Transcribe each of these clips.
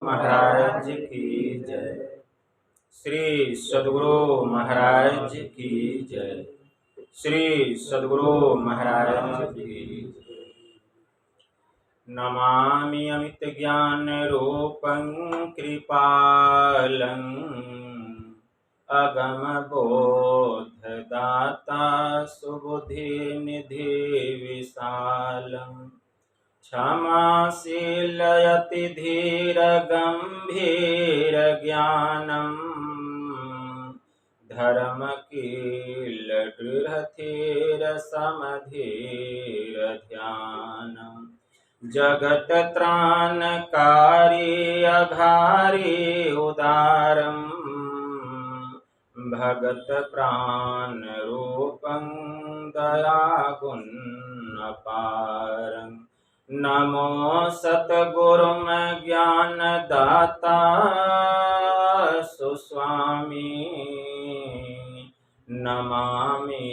महाराज की जय। श्री सद्गुरु महाराज की जय। श्री सद्गुरु महाराज की जय। नमामि अमित ज्ञान रूपं कृपालं अगम बोध दाता सुबुद्धि निधि विशालम् क्षमाशीलयति धीर गंभीर ज्ञानम् धर्म कील दृढ़ समधीर ध्यानम् जगत त्राणकारी अघारी उदारम् भगत प्राण रूपं दयागुण अपारम् नमो सतगुरुम ज्ञान दाता सुस्वामी नमामि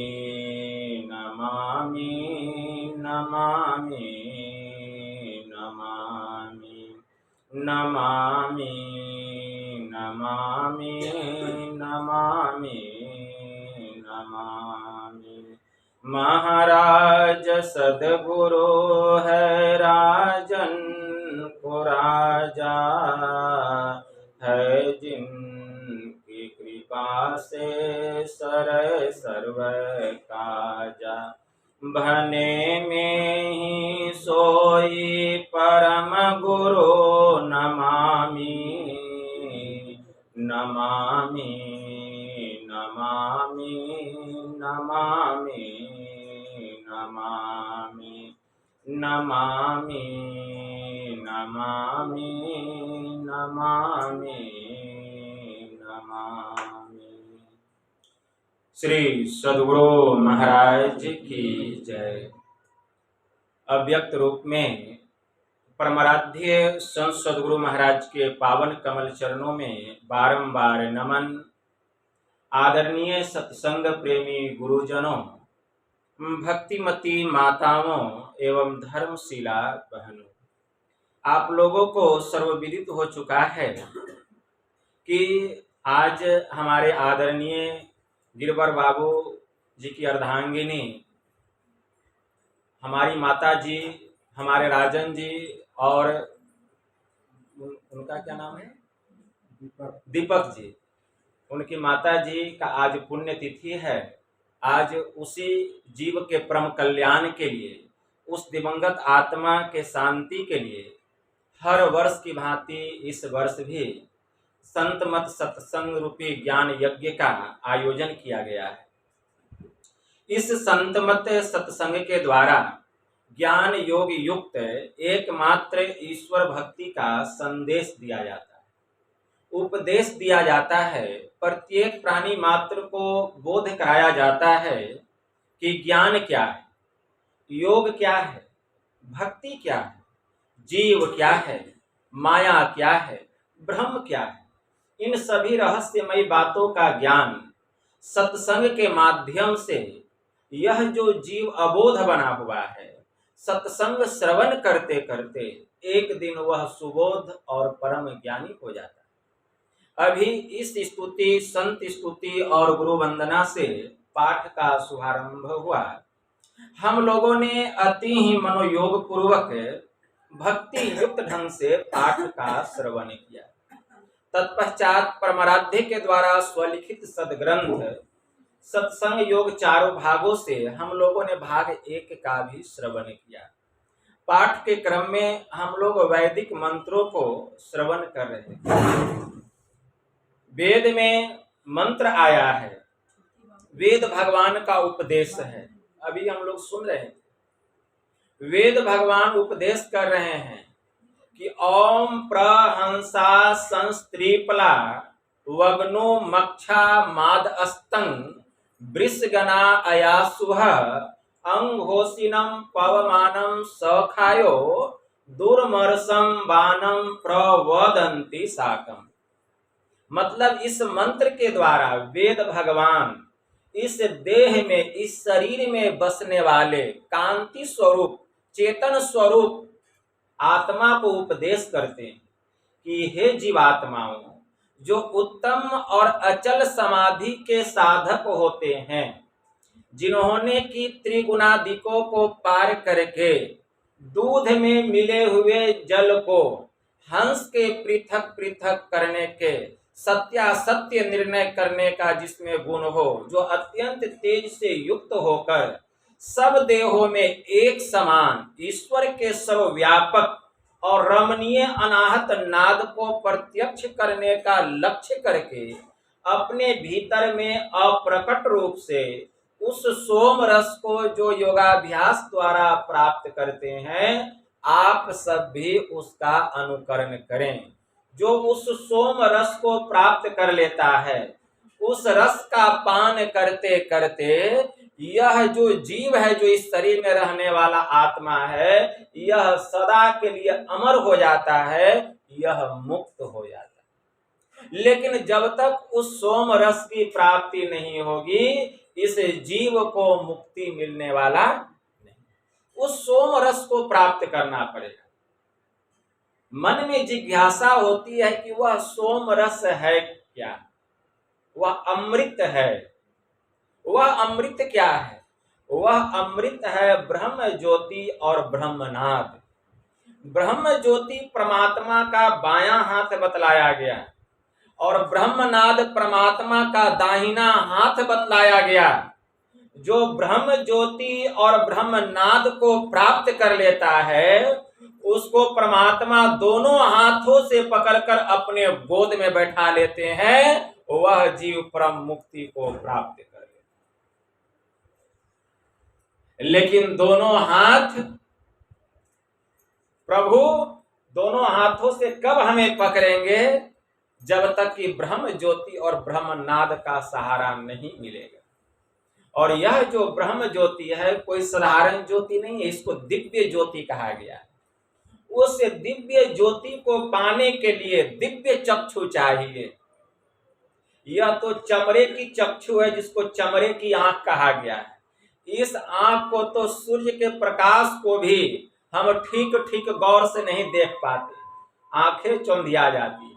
नमामि नमामि नमामि नमामि नमामि नमामि नमामि। महाराज सद्गुरु है राजन को राजा है जिनकी कृपा से सरय सर्व काजा भने में ही सोई परम गुरु नमामि नमामि नमामि नमामि नमामि नमामि नमामि नमामि नमामि। श्री सद्गुरु महाराज की जय। अव्यक्त रूप में परमाराध्य संत सद्गुरु महाराज के पावन कमल चरणों में बारंबार नमन। आदरणीय सत्संग प्रेमी गुरुजनों, भक्तिमती माताओं एवं धर्मशिला बहनों, आप लोगों को सर्वविदित हो चुका है कि आज हमारे आदरणीय गिरवर बाबू जी की अर्धांगिनी हमारी माता जी, हमारे राजन जी और उनका क्या नाम है, दीपक जी, उनकी माता जी का आज पुण्य तिथि है। आज उसी जीव के परम कल्याण के लिए, उस दिवंगत आत्मा के शांति के लिए हर वर्ष की भांति इस वर्ष भी संत मत सत्संग रूपी ज्ञान यज्ञ का आयोजन किया गया है। इस संत मत सत्संग के द्वारा ज्ञान योग युक्त एकमात्र ईश्वर भक्ति का संदेश दिया जाता है, उपदेश दिया जाता है। प्रत्येक प्राणी मात्र को बोध कराया जाता है कि ज्ञान क्या है, योग क्या है, भक्ति क्या है, जीव क्या है, माया क्या है, ब्रह्म क्या है। इन सभी रहस्यमयी बातों का ज्ञान सत्संग के माध्यम से यह जो जीव अबोध बना हुआ है, सत्संग श्रवण करते करते एक दिन वह सुबोध और परम ज्ञानी हो जाता है। अभी इस स्तुति, संत स्तुति और गुरु वंदना से पाठ का शुभारंभ हुआ। हम लोगों ने अति ही मनोयोग पूर्वक भक्ति युक्त ढंग से पाठ का श्रवण किया। तत्पश्चात परमाराध्य के द्वारा स्वलिखित सदग्रंथ सत्संग योग चारों भागों से हम लोगों ने भाग 1 का भी श्रवण किया। पाठ के क्रम में हम लोग वैदिक मंत्रों को श्रवण कर रहे थे। वेद में मंत्र आया है, वेद भगवान का उपदेश है। अभी हम लोग सुन रहे हैं, वेद भगवान उपदेश कर रहे हैं कि ओम प्रहंसा संस्त्रीपला वग्नो मक्षा माद अस्तंग वृषगना अयासुह अंघोषिनम पवमानम सखायो दुर्मर्षम बाणम प्रवदंती साकम। मतलब इस मंत्र के द्वारा वेद भगवान इस देह में, इस शरीर में बसने वाले कांति स्वरूप, चेतन स्वरूप आत्मा को उपदेश करते हैं कि हे जीवात्माओं, जो उत्तम और अचल समाधि के साधक होते हैं, जिन्होंने कि त्रिगुणादिकों को पार करके दूध में मिले हुए जल को हंस के पृथक पृथक करने के सत्यासत्य निर्णय करने का जिसमें गुण हो, जो अत्यंत तेज से युक्त होकर सब देहों में एक समान ईश्वर के सर्वव्यापक और रमणीय अनाहत नाद को प्रत्यक्ष करने का लक्ष्य करके अपने भीतर में अप्रकट रूप से उस सोम रस को जो योगाभ्यास द्वारा प्राप्त करते हैं, आप सब भी उसका अनुकरण करें। जो उस सोम रस को प्राप्त कर लेता है, उस रस का पान करते करते यह जो जीव है, जो इस शरीर में रहने वाला आत्मा है, यह सदा के लिए अमर हो जाता है, यह मुक्त हो जाता है। लेकिन जब तक उस सोम रस की प्राप्ति नहीं होगी, इस जीव को मुक्ति मिलने वाला नहीं। उस सोम रस को प्राप्त करना पड़ेगा। मन में जिज्ञासा होती है कि वह सोम रस है क्या, वह अमृत है। वह अमृत क्या है? वह अमृत है ब्रह्म ज्योति और ब्रह्मनाद। ब्रह्म ज्योति परमात्मा का बायां हाथ बतलाया गया और ब्रह्मनाद परमात्मा का दाहिना हाथ बतलाया गया। जो ब्रह्म ज्योति और ब्रह्मनाद को प्राप्त कर लेता है, उसको परमात्मा दोनों हाथों से पकड़कर अपने गोद में बैठा लेते हैं, वह जीव परम मुक्ति को प्राप्त कर लेता। लेकिन दोनों हाथ, प्रभु दोनों हाथों से कब हमें पकड़ेंगे? जब तक कि ब्रह्म ज्योति और ब्रह्मनाद का सहारा नहीं मिलेगा। और यह जो ब्रह्म ज्योति है, कोई साधारण ज्योति नहीं है, इसको दिव्य ज्योति कहा गया है। उस दिव्य ज्योति को पाने के लिए दिव्य चक्षु चाहिए। यह तो चमड़े की चक्षु है, जिसको चमड़े की आंख कहा गया है। इस आंख को तो सूर्य के प्रकाश को भी हम ठीक ठीक गौर से नहीं देख पाते, आंखें चौंधिया जाती है।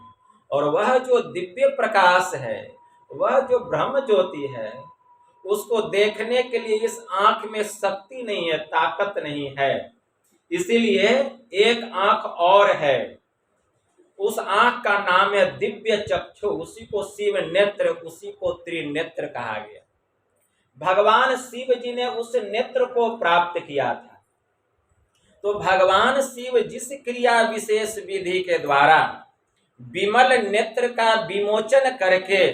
और वह जो दिव्य प्रकाश है, वह जो ब्रह्म ज्योति है, उसको देखने के लिए इस आंख में शक्ति नहीं है, ताकत नहीं है। इसीलिए एक आंख और है, उस आंख का नाम है दिव्य चक्षु। उसी को शिव नेत्र, उसी को त्रिनेत्र कहा गया। भगवान शिव जी ने उस नेत्र को प्राप्त किया था। तो भगवान शिव जिस क्रिया विशेष विधि के द्वारा विमल नेत्र का विमोचन करके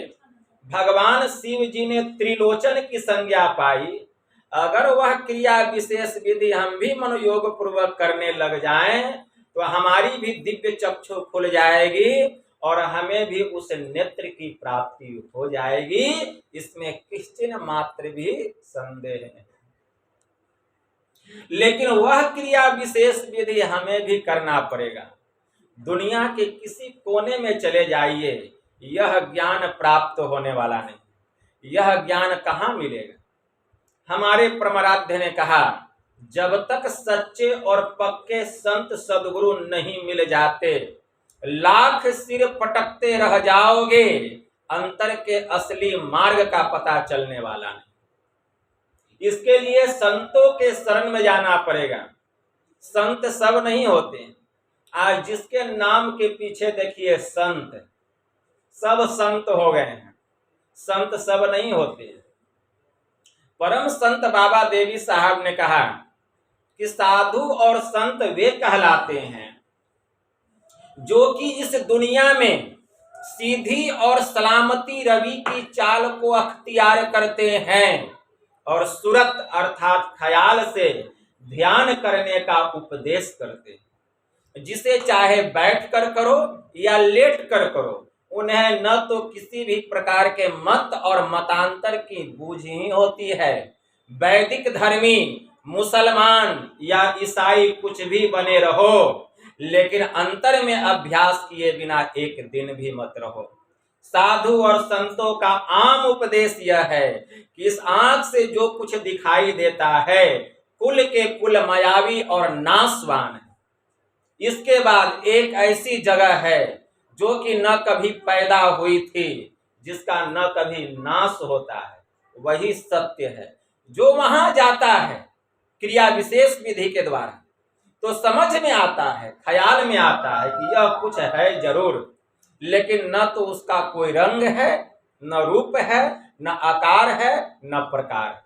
भगवान शिव जी ने त्रिलोचन की संज्ञा पाई, अगर वह क्रिया विशेष विधि हम भी मनोयोग पूर्वक करने लग जाएं, तो हमारी भी दिव्य चक्षु खुल जाएगी और हमें भी उस नेत्र की प्राप्ति हो जाएगी। इसमें किंचित मात्र भी संदेह नहीं। लेकिन वह क्रिया विशेष विधि हमें भी करना पड़ेगा। दुनिया के किसी कोने में चले जाइए, यह ज्ञान प्राप्त होने वाला नहीं। यह ज्ञान कहाँ मिलेगा? हमारे परमाराध्य ने कहा, जब तक सच्चे और पक्के संत सदगुरु नहीं मिल जाते, लाख सिर पटकते रह जाओगे, अंतर के असली मार्ग का पता चलने वाला नहीं। इसके लिए संतों के शरण में जाना पड़ेगा। संत सब नहीं होते। आज जिसके नाम के पीछे देखिए संत, सब संत हो गए हैं। संत सब नहीं होते। परम संत बाबा देवी साहब ने कहा कि साधु और संत वे कहलाते हैं जो कि इस दुनिया में सीधी और सलामती रवि की चाल को अख्तियार करते हैं और सूरत अर्थात ख्याल से ध्यान करने का उपदेश करते हैं। जिसे चाहे बैठ कर करो या लेट कर करो, उन्हें न तो किसी भी प्रकार के मत और मतांतर की बूझ ही होती है। वैदिक धर्मी, मुसलमान या ईसाई कुछ भी बने रहो, लेकिन अंतर में अभ्यास किए बिना एक दिन भी मत रहो। साधु और संतों का आम उपदेश यह है कि इस आंख से जो कुछ दिखाई देता है, कुल के कुल मायावी और नाशवान है। इसके बाद एक ऐसी जगह है जो कि न कभी पैदा हुई थी, जिसका न कभी नाश होता है, वही सत्य है। जो वहां जाता है क्रिया विशेष विधि के द्वारा तो समझ में आता है, ख्याल में आता है कि यह कुछ है जरूर, लेकिन न तो उसका कोई रंग है, न रूप है, न आकार है, न प्रकार है।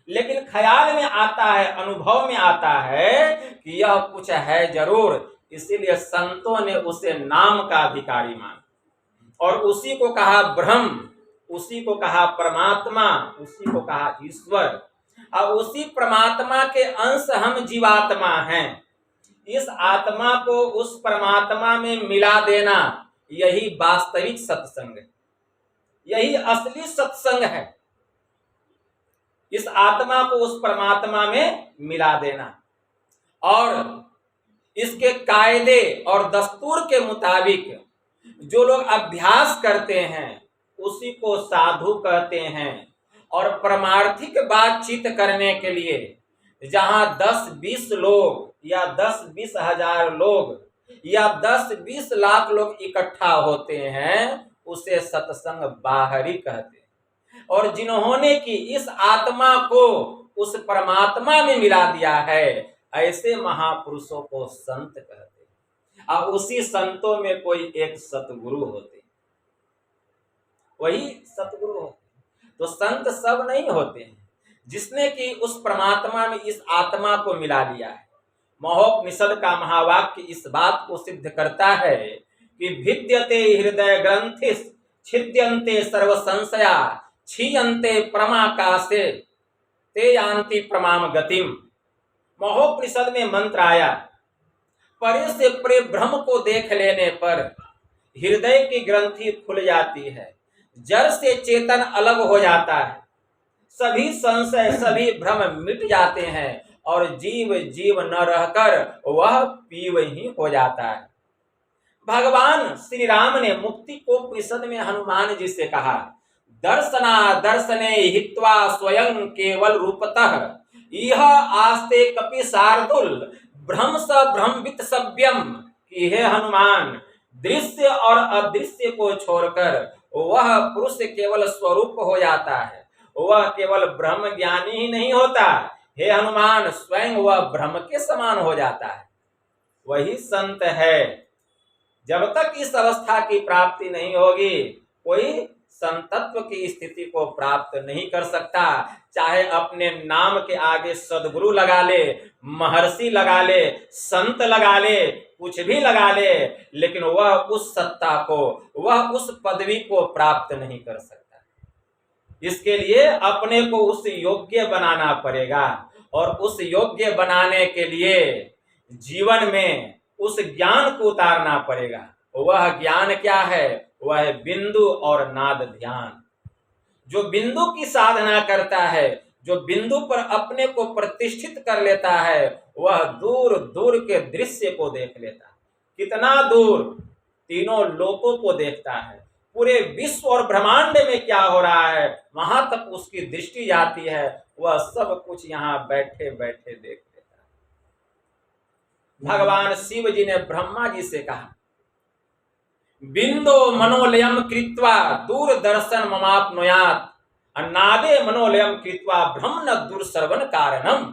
लेकिन ख्याल में आता है, अनुभव में आता है कि यह कुछ है जरूर, इसीलिए संतों ने उसे नाम का अधिकारी माना और उसी को कहा ब्रह्म, उसी को कहा परमात्मा, उसी को कहा ईश्वर। अब उसी परमात्मा के अंश हम जीवात्मा हैं। इस आत्मा को उस परमात्मा में मिला देना, यही वास्तविक सत्संग है, यही असली सत्संग है। इस आत्मा को उस परमात्मा में मिला देना और इसके कायदे और दस्तूर के मुताबिक जो लोग अभ्यास करते हैं उसी को साधु कहते हैं। और परमार्थिक बातचीत करने के लिए जहां 10-20 लोग या 10-20 हजार लोग या 10-20 लाख लोग इकट्ठा होते हैं, उसे सत्संग बाहरी कहते हैं। और जिन्होंने कि इस आत्मा को उस परमात्मा में मिला दिया है, ऐसे महापुरुषों को संत कहते हैं। और उसी संतों में कोई एक सतगुरु होते, वही सतगुरु होते। तो संत सब नहीं होते हैं, जिसने कि उस परमात्मा में इस आत्मा को मिला लिया है। महोपनिषद का महावाक्य इस बात को सिद्ध करता है कि भिद्यते हृदय ग्रंथि छिद्यन्ते सर्व संशया क्षीयन्ते परमाकाशे ते यान्ति परमाम गतिम। महोपनिषद में मंत्र आया, परे से परे ब्रह्म को देख लेने पर हृदय की ग्रंथि खुल जाती है, जड़ से चेतन अलग हो जाता है, सभी संशय सभी भ्रम मिट जाते हैं और जीव जीव न रहकर वह पीव ही हो जाता है। भगवान श्री राम ने मुक्ति को उपनिषद में हनुमान जी से कहा, दर्शना दर्शने हित्वा स्वयं केवल रूपतः यह आस्ते कपि शार्दुल ब्रह्म स ब्रह्मवित सभ्यम। कि हे हनुमान, दृश्य और अदृश्य को छोड़कर वह पुरुष केवल स्वरूप हो जाता है, वह केवल ब्रह्म ज्ञानी ही नहीं होता, हे हनुमान स्वयं वह ब्रह्म के समान हो जाता है। वही संत है। जब तक इस अवस्था की प्राप्ति नहीं होगी, कोई संतत्व की स्थिति को प्राप्त नहीं कर सकता। चाहे अपने नाम के आगे सदगुरु लगा ले, महर्षि लगा ले, संत लगा ले, कुछ भी लगा ले, लेकिन वह उस सत्ता को, वह उस पदवी को प्राप्त नहीं कर सकता। इसके लिए अपने को उस योग्य बनाना पड़ेगा और उस योग्य बनाने के लिए जीवन में उस ज्ञान को उतारना पड़ेगा। वह ज्ञान क्या है? वह है बिंदु और नाद ध्यान। जो बिंदु की साधना करता है, जो बिंदु पर अपने को प्रतिष्ठित कर लेता है, वह दूर दूर के दृश्य को देख लेता है। कितना दूर? तीनों लोकों को देखता है, पूरे विश्व और ब्रह्मांड में क्या हो रहा है वहां तक उसकी दृष्टि जाती है। वह सब कुछ यहाँ बैठे बैठे देख लेता है। भगवान शिव जी ने ब्रह्मा जी से कहा, बिंदो मनोलयम कृत्वा दूरदर्शन ममाप्नुयात् अन्नादे मनोलयम कृत्वा ब्रह्मण दुर्सर्वन कारणम।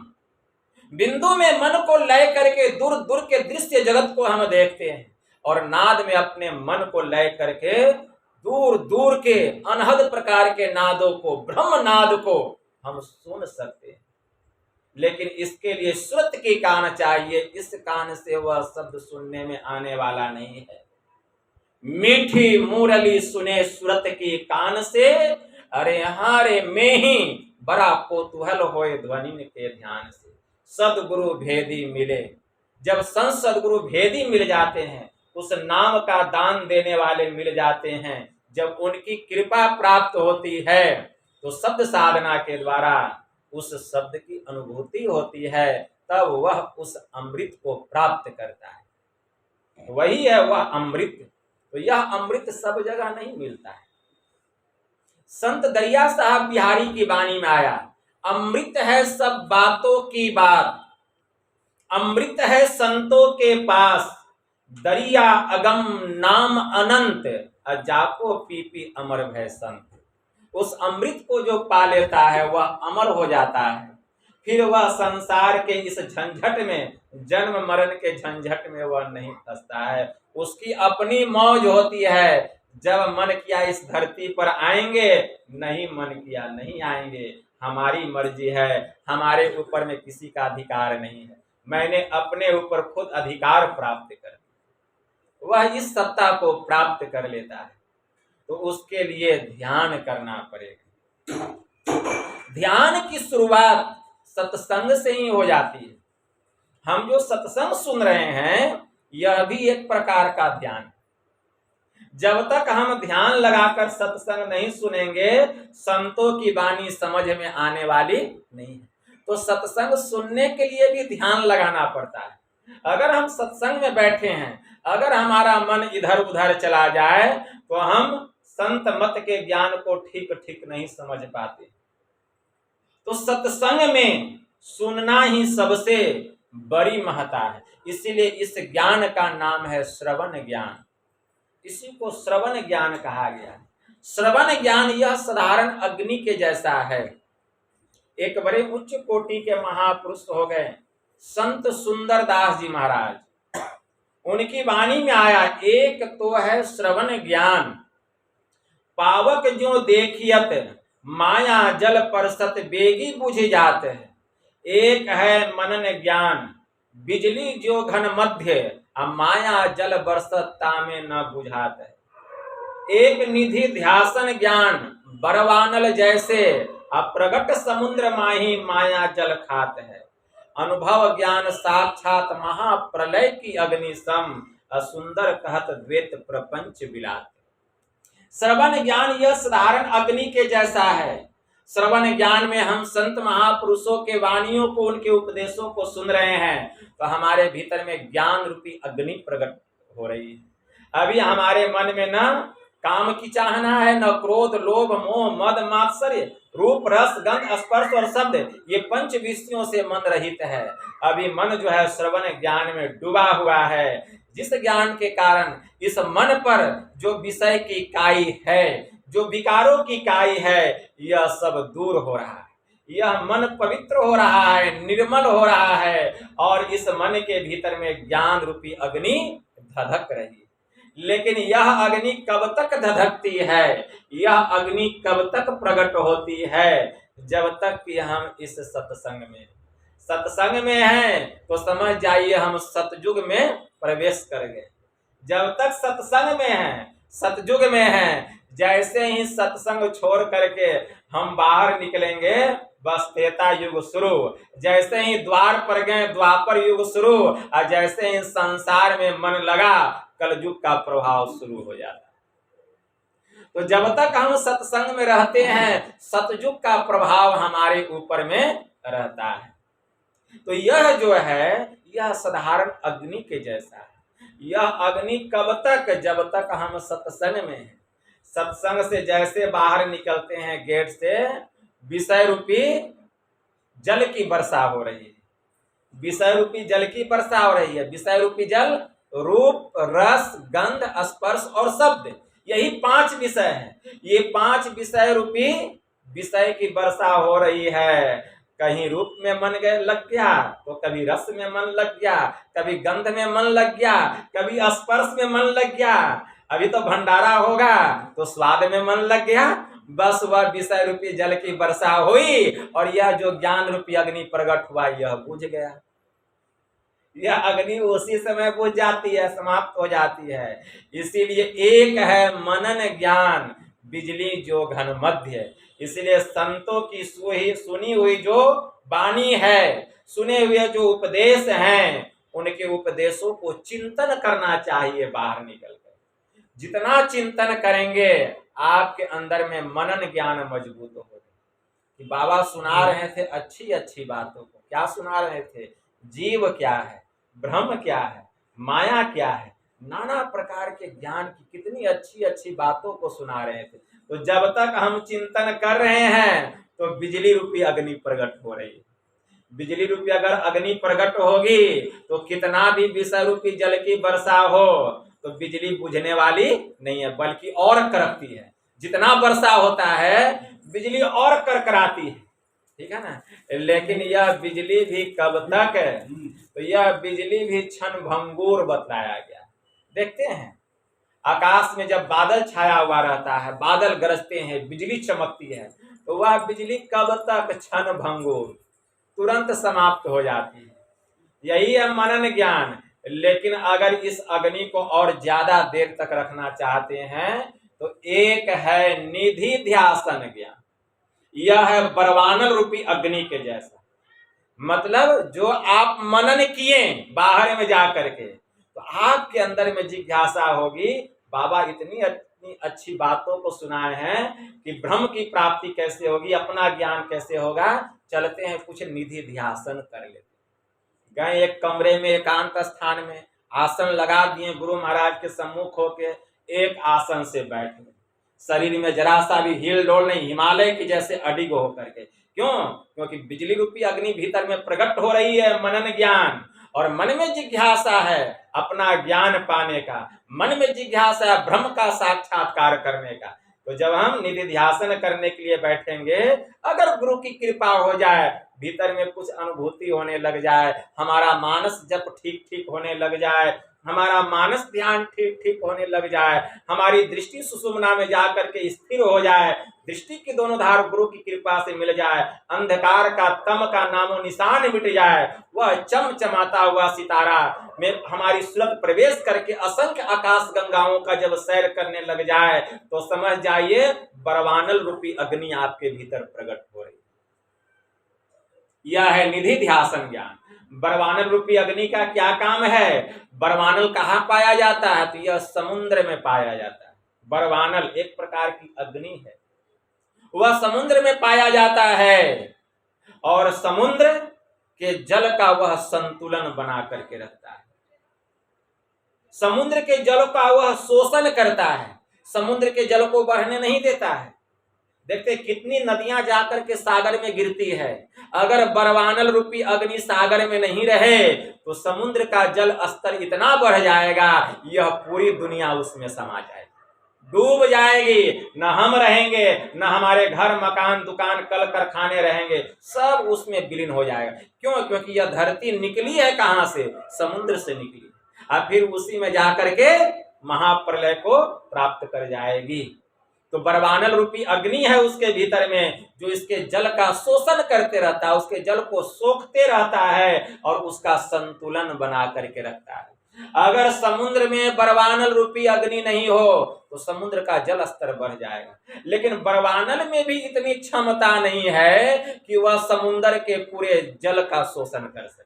बिंदु में मन को लय करके दूर दूर के दृश्य जगत को हम देखते हैं और नाद में अपने मन को लय करके दूर दूर के अनहद प्रकार के नादों को, ब्रह्म नाद को हम सुन सकते हैं। लेकिन इसके लिए श्रुत की कान चाहिए। इस कान से वह शब्द सुनने में आने वाला नहीं है। मीठी मुरली सुने सुरत की कान से, अरे हारे में ही बड़ा कौतूहल होए ध्वनि के ध्यान से। सदगुरु भेदी मिले। जब संत सदगुरु भेदी मिल जाते हैं, उस नाम का दान देने वाले मिल जाते हैं, जब उनकी कृपा प्राप्त होती है तो शब्द साधना के द्वारा उस शब्द की अनुभूति होती है, तब वह उस अमृत को प्राप्त करता है। वही है वह अमृत। तो यह अमृत सब जगह नहीं मिलता है। संत दरिया साहब बिहारी की वाणी में आया, अमृत है सब बातों की बात, अमृत है संतों के पास, दरिया अगम नाम अनंत, जाको पी पी अमर भय संत। उस अमृत को जो पा लेता है वह अमर हो जाता है, फिर वह संसार के इस झंझट में, जन्म मरण के झंझट में वह नहीं फंसता है। उसकी अपनी मौज होती है। जब मन किया इस धरती पर आएंगे, नहीं मन किया नहीं आएंगे। हमारी मर्जी है, हमारे ऊपर में किसी का अधिकार नहीं है। मैंने अपने ऊपर खुद अधिकार प्राप्त कर, वह इस सत्ता को प्राप्त कर लेता है। तो उसके लिए ध्यान करना पड़ेगा। ध्यान की शुरुआत सत्संग से ही हो जाती है। हम जो सत्संग सुन रहे हैं यह भी एक प्रकार का ध्यान है। जब तक हम ध्यान लगाकर सत्संग नहीं सुनेंगे, संतों की वाणी समझ में आने वाली नहीं है। तो सत्संग सुनने के लिए भी ध्यान लगाना पड़ता है। अगर हम सत्संग में बैठे हैं, अगर हमारा मन इधर उधर चला जाए तो हम संत मत के ज्ञान को ठीक ठीक नहीं समझ पाते। तो सत्संग में सुनना ही सबसे बड़ी महत्ता है। इसीलिए इस ज्ञान का नाम है श्रवण ज्ञान। इसी को श्रवण ज्ञान कहा गया है। श्रवण ज्ञान यह साधारण अग्नि के जैसा है। एक बड़े उच्च कोटि के महापुरुष हो गए संत सुंदरदास जी महाराज। उनकी वाणी में आया, एक तो है श्रवण ज्ञान, पावक जो देखियत माया जल परसत बेगी बुझ जात है। एक है मनन ज्ञान, बिजली जो घन मध्य, माया जल बरसत तामे न बुझात है। एक निधि ध्यासन ज्ञान, बरवानल जैसे, अप्रगट समुद्र माही माया जल खात है। अनुभव ज्ञान साक्षात महाप्रलय की अग्नि सम, असुंदर कहत द्वैत प्रपंच विलात। श्रवण ज्ञान यह साधारण अग्नि के जैसा है। श्रवण ज्ञान में हम संत महापुरुषों के वाणियों को, उनके उपदेशों को सुन रहे हैं, तो हमारे भीतर में ज्ञान रूपी अग्नि प्रकट हो रही है। अभी हमारे मन में न काम की चाहना है, न क्रोध लोभ मोह मद मात्सर्य, रूप रस गंध स्पर्श और शब्द, ये पंच विषयों से मन रहित है। अभी मन जो है श्रवण ज्ञान में डूबा हुआ है, जिस ज्ञान के कारण इस मन पर जो विषय की काई है, जो विकारों की काई है, यह सब दूर हो रहा है। यह मन पवित्र हो रहा है, निर्मल हो रहा है, और इस मन के भीतर में ज्ञान रूपी अग्नि धधक रही है। लेकिन यह अग्नि कब तक धधकती है, यह अग्नि कब तक प्रकट होती है, जब तक कि हम इस सत्संग में हैं, तो समझ जाइए हम सतयुग में प्रवेश कर गए। जब तक सत्संग में हैं, सतयुग में हैं, जैसे ही सत्संग छोड़ करके हम बाहर निकलेंगे, बस त्रेता युग शुरू। जैसे ही द्वार पर गए, द्वापर युग शुरू। और जैसे ही संसार में मन लगा, कलयुग का प्रभाव शुरू हो जाता है। तो जब तक हम सत्संग में रहते हैं, सतयुग का प्रभाव हमारे ऊपर में रहता है। तो यह जो है, यह साधारण अग्नि के जैसा है। यह अग्नि कब तक, जब तक हम सत्संग में हैं। सत्संग से जैसे बाहर निकलते हैं गेट से, विषय रूपी जल की वर्षा हो रही है। विषय रूपी जल की वर्षा हो रही है। विषय रूपी जल रूप रस गंध स्पर्श और शब्द, यही 5 विषय हैं। ये 5 विषय रूपी विषय की वर्षा हो रही है। कहीं रूप में मन लग गया, तो कभी रस में मन लग गया, कभी गंध में मन लग गया, कभी स्पर्श में मन लग गया। अभी तो भंडारा होगा तो स्वाद में मन लग गया। बस वह विषय रूपी जल की वर्षा हुई, और यह जो ज्ञान रूपी अग्नि प्रकट हुआ, यह बुझ गया। यह अग्नि उसी समय बुझ जाती है, समाप्त हो जाती है। इसीलिए एक है मनन ज्ञान, बिजली जो घन मध्य। इसलिए संतों की सुनी हुई जो वाणी है, सुने हुए जो उपदेश हैं, उनके उपदेशों को चिंतन करना चाहिए। बाहर निकलकर जितना चिंतन करेंगे, आपके अंदर में मनन ज्ञान मजबूत होगा। कि बाबा सुना रहे थे अच्छी अच्छी बातों को। क्या सुना रहे थे? जीव क्या है, ब्रह्म क्या है, माया क्या है, नाना प्रकार के ज्ञान की कितनी अच्छी अच्छी बातों को सुना रहे थे। तो जब तक हम चिंतन कर रहे हैं, तो बिजली रूपी अग्नि प्रकट हो रही है। बिजली रूपी अगर अग्नि प्रकट होगी तो कितना भी विषय रूपी जल की वर्षा हो तो बिजली बुझने वाली नहीं है, बल्कि और कड़कती है। जितना वर्षा होता है बिजली और करकराती है, ठीक है ना। लेकिन यह बिजली भी कब तक है, तो यह बिजली भी क्षण भंगुर बतलाया गया। देखते हैं आकाश में जब बादल छाया हुआ रहता है, बादल गरजते हैं, बिजली चमकती है, तो वह बिजली कब तक, क्षण भंगुर, तुरंत समाप्त हो जाती है। यही है मनन ज्ञान। लेकिन अगर इस अग्नि को और ज्यादा देर तक रखना चाहते हैं तो एक है निधि ध्यासन ज्ञान। यह है बरवानल रूपी अग्नि के जैसा। मतलब जो आप मनन किए बाहर में जा करके, तो आपके अंदर में जिज्ञासा होगी। बाबा इतनी अच्छी बातों को सुनाए हैं कि ब्रह्म की प्राप्ति कैसे होगी, अपना ज्ञान कैसे होगा। चलते हैं कुछ निधि ध्यासन कर लेते। गए एक कमरे में, एकांत स्थान में, आसन लगा दिए, गुरु महाराज के सम्मुख होके एक आसन से बैठ गए। शरीर में जरा सा भी हिल डोल नहीं, हिमालय की जैसे अडिग होकर के। क्यों? क्योंकि बिजली रूपी अग्नि भीतर में प्रकट हो रही है, मनन ज्ञान। और मन में जिज्ञासा है अपना ज्ञान पाने का, मन में जिज्ञासा है ब्रह्म का साक्षात्कार करने का। तो जब हम निधि ध्यासन करने के लिए बैठेंगे, अगर गुरु की कृपा हो जाए, भीतर में कुछ अनुभूति होने लग जाए, हमारा मानस जप ठीक ठीक होने लग जाए, हमारा मानस ध्यान ठीक ठीक होने लग जाए, हमारी दृष्टि सुषुम्ना में जाकर के स्थिर हो जाए, दृष्टि की दोनों धार गुरु की कृपा से मिल जाए, अंधकार का तम का नामो निशान मिट जाए, वह चमचमाता हुआ सितारा में हमारी सुरत प्रवेश करके असंख्य आकाश गंगाओं का जब सैर करने लग जाए, तो समझ जाइए बरवानल रूपी अग्नि आपके भीतर प्रकट हो रही। यह है निधि ध्यासन ज्ञान। बरवानल रूपी अग्नि का क्या काम है? बरवानल कहाँ पाया जाता है? तो यह समुद्र में पाया जाता है। बरवानल एक प्रकार की अग्नि है, वह समुद्र में पाया जाता है और समुद्र के जल का वह संतुलन बना करके रखता है। समुद्र के जल का वह शोषण करता है, समुद्र के जल को बढ़ने नहीं देता है। देखते कितनी नदियां जाकर के सागर में गिरती है। अगर बरवानल रूपी अग्नि सागर में नहीं रहे तो समुद्र का जल स्तर इतना बढ़ जाएगा, यह पूरी दुनिया उसमें समा जाएगी, डूब जाएगी। न हम रहेंगे, न हमारे घर मकान दुकान कल कारखाने रहेंगे, सब उसमें विलीन हो जाएगा। क्यों? क्योंकि यह धरती निकली है कहां से? समुद्र से निकली, और फिर उसी में जाकर के महाप्रलय को प्राप्त कर जाएगी। तो बरवानल रूपी अग्नि है उसके भीतर में, जो इसके जल का शोषण करते रहता है, उसके जल को सोखते रहता है और उसका संतुलन बना करके रखता है। अगर समुद्र में बरवानल रूपी अग्नि नहीं हो तो समुद्र का जल स्तर बढ़ जाएगा। लेकिन बरवानल में भी इतनी क्षमता नहीं है कि वह समुद्र के पूरे जल का शोषण कर सके।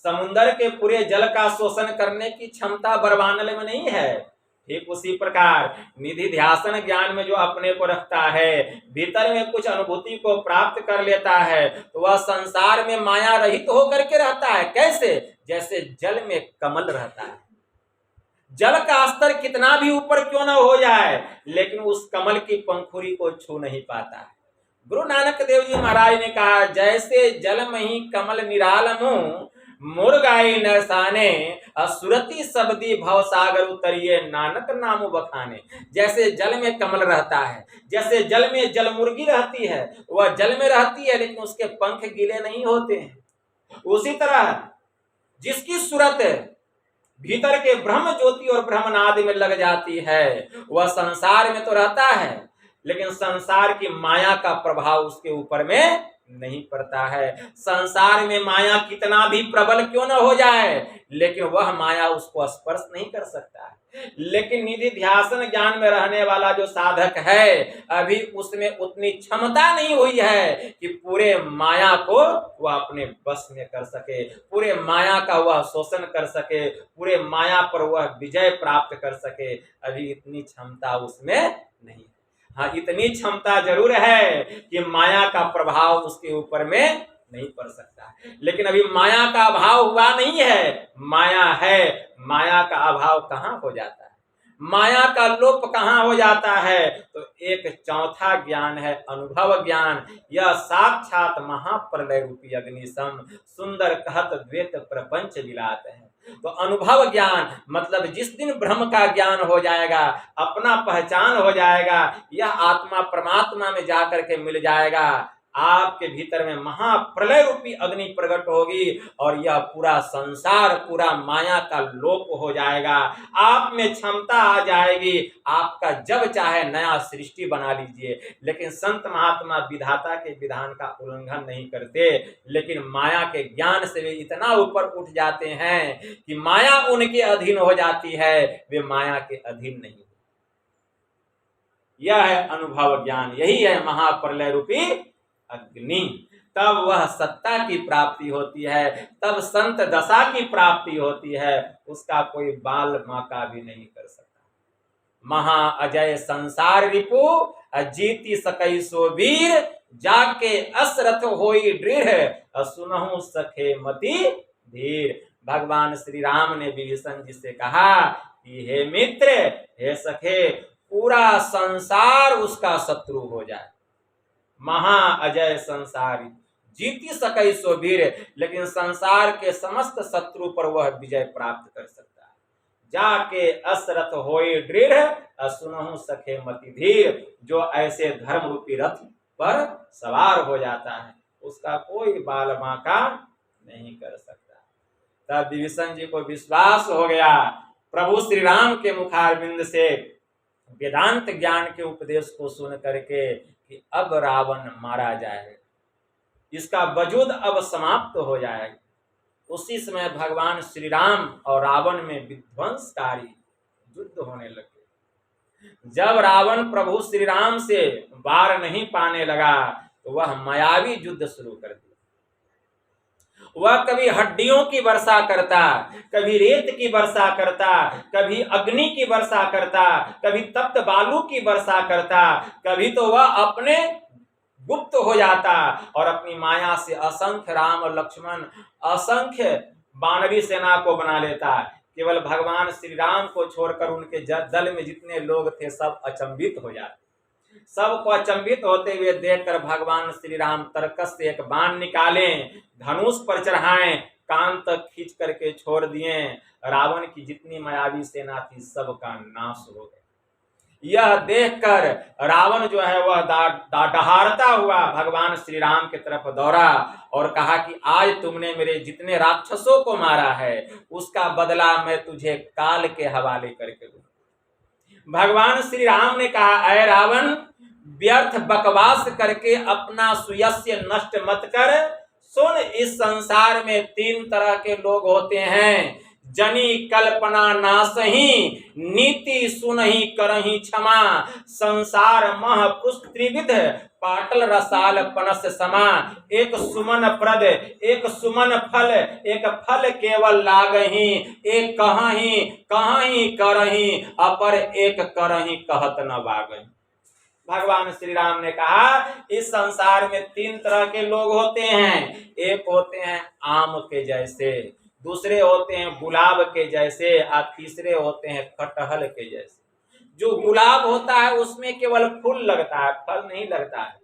समुद्र के पूरे जल का शोषण करने की क्षमता बरवानल में नहीं है। ठीक उसी प्रकार निधि ध्यासन ज्ञान में जो अपने को रखता है, भीतर में कुछ अनुभूति को प्राप्त कर लेता है, तो वह संसार में माया रहित होकर के रहता है। कैसे? जैसे जल में कमल रहता है। जल का स्तर कितना भी ऊपर क्यों न हो जाए, लेकिन उस कमल की पंखुड़ी को छू नहीं पाता है। गुरु नानक देव जी महाराज ने कहा, जैसे जल में ही कमल निराल मुँह, मुर्गाई नरसाने, असुरती सबदी भव सागर उतरिए, नानक नाम बखाने। जैसे जल में कमल रहता है, जैसे जल में जल मुर्गी रहती है, वह जल में रहती है लेकिन उसके पंख गीले नहीं होते हैं। उसी तरह जिसकी सूरत भीतर के ब्रह्म ज्योति और ब्रह्मनाद में लग जाती है, वह संसार में तो रहता है लेकिन संसार की माया का प्रभाव उसके ऊपर में नहीं पड़ता है। संसार में माया कितना भी प्रबल क्यों न हो जाए, लेकिन वह माया उसको स्पर्श नहीं कर सकता है। लेकिन निधि ध्यासन ज्ञान में रहने वाला जो साधक है, अभी उसमें उतनी क्षमता नहीं हुई है कि पूरे माया को वह अपने बस में कर सके, पूरे माया का वह शोषण कर सके, पूरे माया पर वह विजय प्राप्त कर सके। अभी इतनी क्षमता उसमें नहीं। हाँ, इतनी क्षमता जरूर है कि माया का प्रभाव उसके ऊपर में नहीं पड़ सकता, लेकिन अभी माया का अभाव हुआ नहीं है। माया है, माया का अभाव कहाँ हो जाता है? माया का लोप कहाँ हो जाता है? तो एक चौथा ज्ञान है अनुभव ज्ञान। यह साक्षात महाप्रलय रूपी अग्निशम सुंदर कहत द्वैत प्रपंच विलात है। तो अनुभव ज्ञान मतलब जिस दिन ब्रह्म का ज्ञान हो जाएगा, अपना पहचान हो जाएगा, यह आत्मा परमात्मा में जाकर के मिल जाएगा, आपके भीतर में महाप्रलय रूपी अग्नि प्रकट होगी और यह पूरा संसार, पूरा माया का लोप हो जाएगा। आप में क्षमता आ जाएगी, आपका जब चाहे नया सृष्टि बना लीजिए। लेकिन संत महात्मा विधाता के विधान का उल्लंघन नहीं करते, लेकिन माया के ज्ञान से वे इतना ऊपर उठ जाते हैं कि माया उनके अधीन हो जाती है, वे माया के अधीन नहीं। यह है अनुभव ज्ञान, यही है महाप्रलय रूपी अग्नि। तब वह सत्ता की प्राप्ति होती है, तब संत दशा की प्राप्ति होती है, उसका कोई बाल माका भी नहीं कर सकता। महा अजय संसार रिपु अजीति सकई सो वीर, जाके असरथ होई दृढ़ सुनहु सखे मति धीर। भगवान श्री राम ने विभीषण जी से कहा कि हे मित्र, हे सखे, पूरा संसार उसका शत्रु हो जाए, महा अजय संसारी जीती सकई सो वीर, लेकिन संसार के समस्त शत्रु पर वह विजय प्राप्त कर सकता है। जाके असरथ होए दृढ़ सुनहु सखे मति धीर, जो ऐसे धर्म रूपी रथ पर सवार हो जाता है, उसका कोई बाल बांका नहीं कर सकता। तब विभीषण जी को विश्वास हो गया प्रभु श्री राम के मुखारविंद से वेदांत ज्ञान के उपदेश को सुन करके कि अब रावण मारा जाए, इसका वजूद अब समाप्त हो जाएगा। उसी समय भगवान श्री राम और रावण में विध्वंसकारी युद्ध होने लगे। जब रावण प्रभु श्री राम से वार नहीं पाने लगा तो वह मायावी युद्ध शुरू कर दिया। वह कभी हड्डियों की वर्षा करता, कभी रेत की वर्षा करता, कभी अग्नि की वर्षा करता, कभी तप्त बालू की वर्षा करता, कभी तो वह अपने गुप्त हो जाता और अपनी माया से असंख्य राम और लक्ष्मण, असंख्य बानरी सेना को बना लेता। केवल भगवान श्री राम को छोड़कर उनके दल में जितने लोग थे सब अचंभित हो जाते। सबको अचंभित होते हुए देखकर भगवान श्री राम तर्कस से एक बाण निकाले, धनुष पर चढ़ाएं, कान तक खींच करके छोड़ दिए। रावण की जितनी मायावी सेना थी सबका नाश हो गया। यह देखकर रावण जो है वह दहाड़ता हुआ भगवान श्री राम की तरफ दौड़ा और कहा कि आज तुमने मेरे जितने राक्षसों को मारा है उसका बदला मैं तुझे काल के हवाले करके दूंगा। भगवान श्री राम ने कहा, अय रावण, व्यर्थ बकवास करके अपना सुयस्य नष्ट मत कर। सुन, इस संसार में 3 तरह के लोग होते हैं, जनी कल्पना नासही, नीति सुनही करही क्षमा, संसार मह पुस्त्रिविध, पाटल रसाल पनस समा। एक सुमन प्रद, एक सुमन फल, एक फल केवल लागही, एक कहही कहही करही, अपर एक करही कहत न बागही। भगवान श्री राम ने कहा इस संसार में 3 तरह के लोग होते हैं। एक होते हैं आम के जैसे, दूसरे होते हैं गुलाब के जैसे, और तीसरे होते हैं कटहल के जैसे। जो गुलाब होता है उसमें केवल फूल लगता है, फल नहीं लगता है।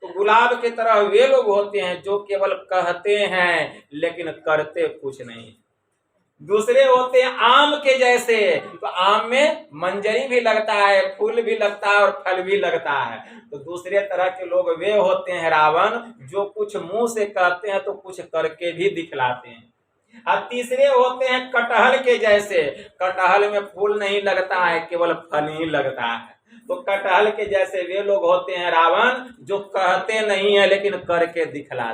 तो गुलाब के तरह वे लोग होते हैं जो केवल कहते हैं लेकिन करते कुछ नहीं। दूसरे होते हैं आम के जैसे, तो आम में मंजरी भी लगता है, फूल भी लगता है और फल भी लगता है। तो दूसरे तरह के लोग वे होते हैं रावण, जो कुछ मुंह से कहते हैं तो कुछ करके भी दिखलाते हैं। और तीसरे होते हैं कटहल के जैसे, कटहल में फूल नहीं लगता है, केवल फल ही लगता है। तो कटहल के जैसे वे लोग होते हैं रावण, जो कहते नहीं है लेकिन करके दिखला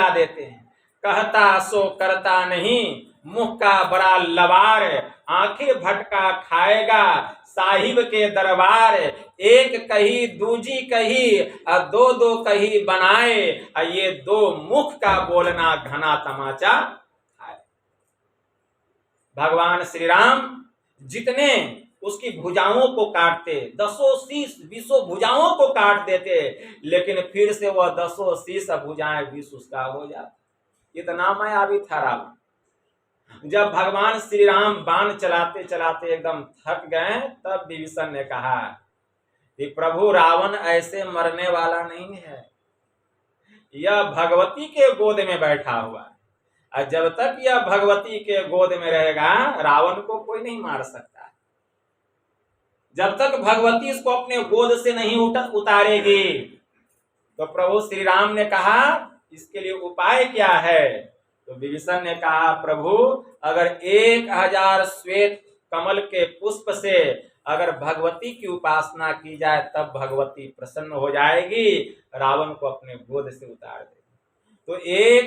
देते हैं। कहता सो करता नहीं, मुंह का बड़ा लबार, आखिर भटका खाएगा साहिब के दरबार। एक कही दूजी कही और 2 कही बनाए, ये 2 मुख का बोलना घना तमाचा है। भगवान श्री राम जितने उसकी भुजाओं को काटते, 10 शीश 20 भुजाओं को काट देते, लेकिन फिर से वह 10 शीश भुजाएं 20 उसका हो जाता। इतना मायावी था रावण। जब भगवान श्री राम बाण चलाते चलाते एकदम थक गए, तब विभीषण ने कहा कि प्रभु, रावण ऐसे मरने वाला नहीं है, यह भगवती के गोद में बैठा हुआ है, और जब तक यह भगवती के गोद में रहेगा रावण को कोई नहीं मार सकता। जब तक भगवती इसको अपने गोद से नहीं उतारेगी। तो प्रभु श्री राम ने कहा इसके लिए उपाय क्या है? तो विभीषण ने कहा, प्रभु, अगर 1000 श्वेत कमल के पुष्प से अगर भगवती की उपासना की जाए तब भगवती प्रसन्न हो जाएगी, रावण को अपने गोद से उतार देगी। तो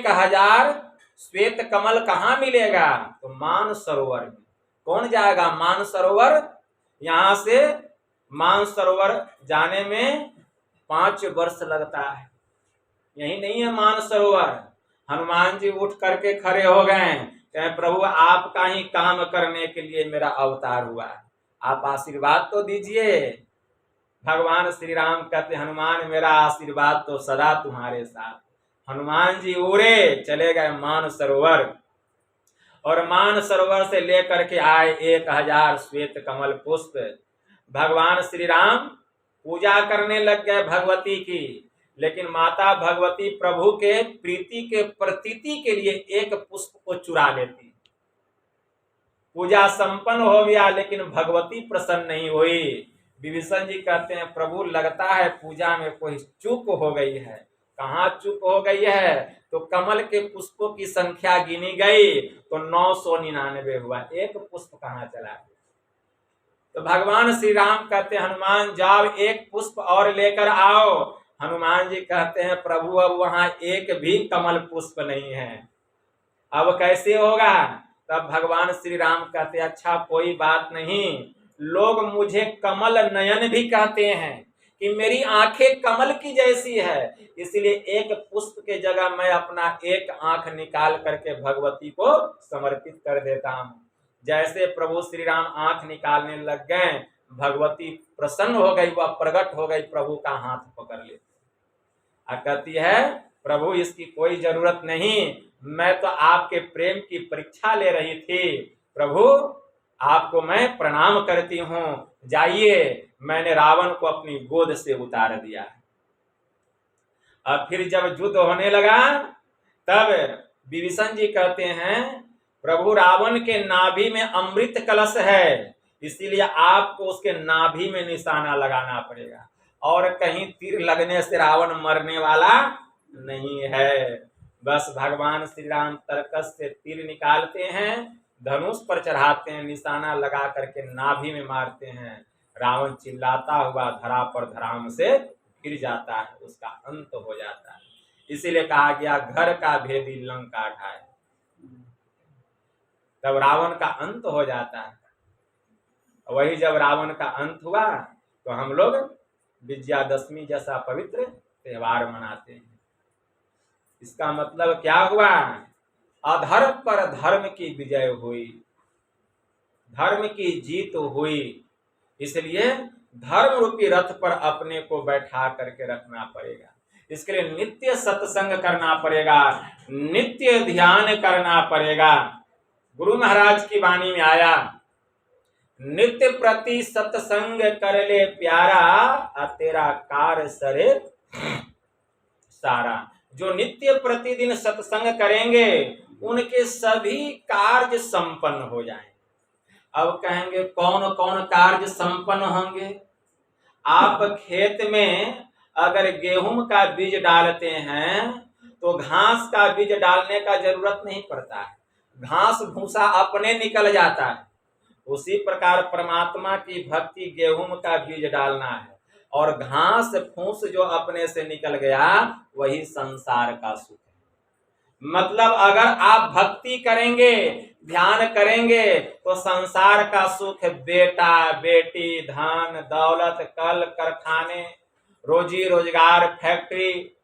1000 श्वेत कमल कहाँ मिलेगा? तो मानसरोवर में। कौन जाएगा मानसरोवर? यहाँ से मानसरोवर जाने में 5 वर्ष लगता है। यही नहीं है मानसरोवर। हनुमान जी उठ करके खड़े हो गए, कहे प्रभु आपका ही काम करने के लिए मेरा अवतार हुआ है, आप आशीर्वाद तो दीजिए। भगवान श्री राम कहते, हनुमान मेरा आशीर्वाद तो सदा तुम्हारे साथ। हनुमान जी उड़े चले गए मानसरोवर, और मानसरोवर से लेकर के आए 1000 श्वेत कमल पुष्प। भगवान श्री राम पूजा करने लग गए भगवती की, लेकिन माता भगवती प्रभु के प्रीति के प्रतीति के लिए एक पुष्प को चुरा लेती। पूजा संपन्न हो गया, लेकिन भगवती प्रसन्न नहीं हुई। विभीषण जी कहते हैं, प्रभु लगता है पूजा में कोई चूक हो गई है। कहाँ चूक हो गई है? तो कमल के पुष्पों की संख्या गिनी गई तो 999 हुआ, एक पुष्प कहाँ चला गया? तो भगवान श्री राम कहते हैं, हनुमान जाओ एक पुष्प और लेकर आओ। हनुमान जी कहते हैं, प्रभु अब वहां एक भी कमल पुष्प नहीं है, अब कैसे होगा? तब भगवान श्री राम कहते, अच्छा कोई बात नहीं, लोग मुझे कमल नयन भी कहते हैं कि मेरी आंखें कमल की जैसी है, इसलिए एक पुष्प के जगह मैं अपना एक आंख निकाल करके भगवती को समर्पित कर देता हूँ। जैसे प्रभु श्री राम आंख निकालने लग गए, भगवती प्रसन्न हो गई, वह प्रकट हो गई, प्रभु का हाथ पकड़ लेती कहती है, प्रभु इसकी कोई जरूरत नहीं, मैं तो आपके प्रेम की परीक्षा ले रही थी। प्रभु आपको मैं प्रणाम करती हूँ, जाइए, मैंने रावण को अपनी गोद से उतार दिया है। अब फिर जब युद्ध होने लगा, तब विभीषण जी कहते हैं, प्रभु रावण के नाभि में अमृत कलश है, इसीलिए आपको उसके नाभि में निशाना लगाना पड़ेगा, और कहीं तीर लगने से रावण मरने वाला नहीं है। बस भगवान श्री राम तरकस से तीर निकालते हैं, धनुष पर चढ़ाते हैं, निशाना लगा करके नाभि में मारते हैं, रावण चिल्लाता हुआ धरा पर धराम से गिर जाता है, उसका अंत हो जाता है। इसीलिए कहा गया, घर का भेदी लंका ढाए, तब रावण का अंत हो जाता है। वही जब रावण का अंत हुआ तो हम लोग विजयादशमी जैसा पवित्र त्योहार मनाते हैं। इसका मतलब क्या हुआ? अधर्म पर धर्म की विजय हुई, धर्म की जीत हुई। इसलिए धर्म रूपी रथ पर अपने को बैठा करके रखना पड़ेगा। इसके लिए नित्य सत्संग करना पड़ेगा, नित्य ध्यान करना पड़ेगा। गुरु महाराज की वाणी में आया, नित्य प्रति सत्संग कर ले प्यारा, तेरा कार्य सरे सारा। जो नित्य प्रतिदिन सत्संग करेंगे उनके सभी कार्य संपन्न हो जाएंगे। अब कहेंगे कौन कौन कार्य संपन्न होंगे? आप खेत में अगर गेहूं का बीज डालते हैं तो घास का बीज डालने का जरूरत नहीं पड़ता है, घास भूसा अपने निकल जाता है। उसी प्रकार परमात्मा की भक्ति गेहूं का बीज डालना है, और घास फूस जो अपने से निकल गया वही संसार का सुख है। मतलब अगर आप भक्ति करेंगे, ध्यान करेंगे तो संसार का सुख, बेटा बेटी, धन दौलत, कल कारखाने, रोजी रोजगार, फैक्ट्री,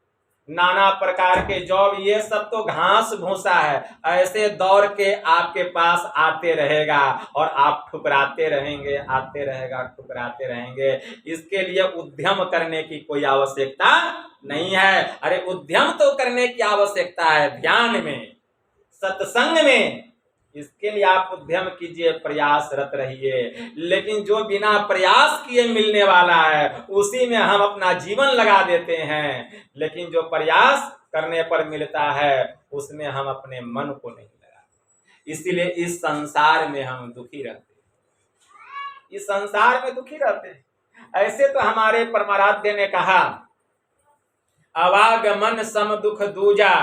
नाना प्रकार के जॉब, ये सब तो घास भूसा है, ऐसे दौड़ के आपके पास आते रहेगा और आप ठुकराते रहेंगे, आते रहेगा, ठुकराते रहेंगे। इसके लिए उद्यम करने की कोई आवश्यकता नहीं है। अरे उद्यम तो करने की आवश्यकता है ध्यान में, सत्संग में, इसके लिए आप उद्यम कीजिए, प्रयासरत रहिए। लेकिन जो बिना प्रयास किए मिलने वाला है उसी में हम अपना जीवन लगा देते हैं, लेकिन जो प्रयास करने पर मिलता है उसमें हम अपने मन को नहीं लगाते। इसीलिए इस संसार में हम दुखी रहते हैं, इस संसार में दुखी रहते हैं। ऐसे तो हमारे परमाराध्य ने कहा, अवागमन सम दुख दूजा,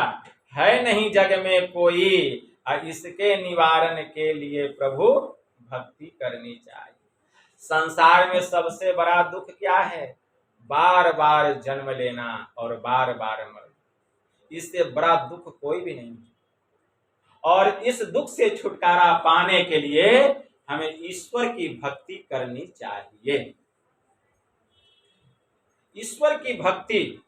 है नहीं जग में कोई, इसके निवारण के लिए प्रभु भक्ति करनी चाहिए। संसार में सबसे बड़ा दुख क्या है? बार बार जन्म लेना और बार बार मरना। इससे बड़ा दुख कोई भी नहीं। और इस दुख से छुटकारा पाने के लिए हमें ईश्वर की भक्ति करनी चाहिए। ईश्वर की भक्ति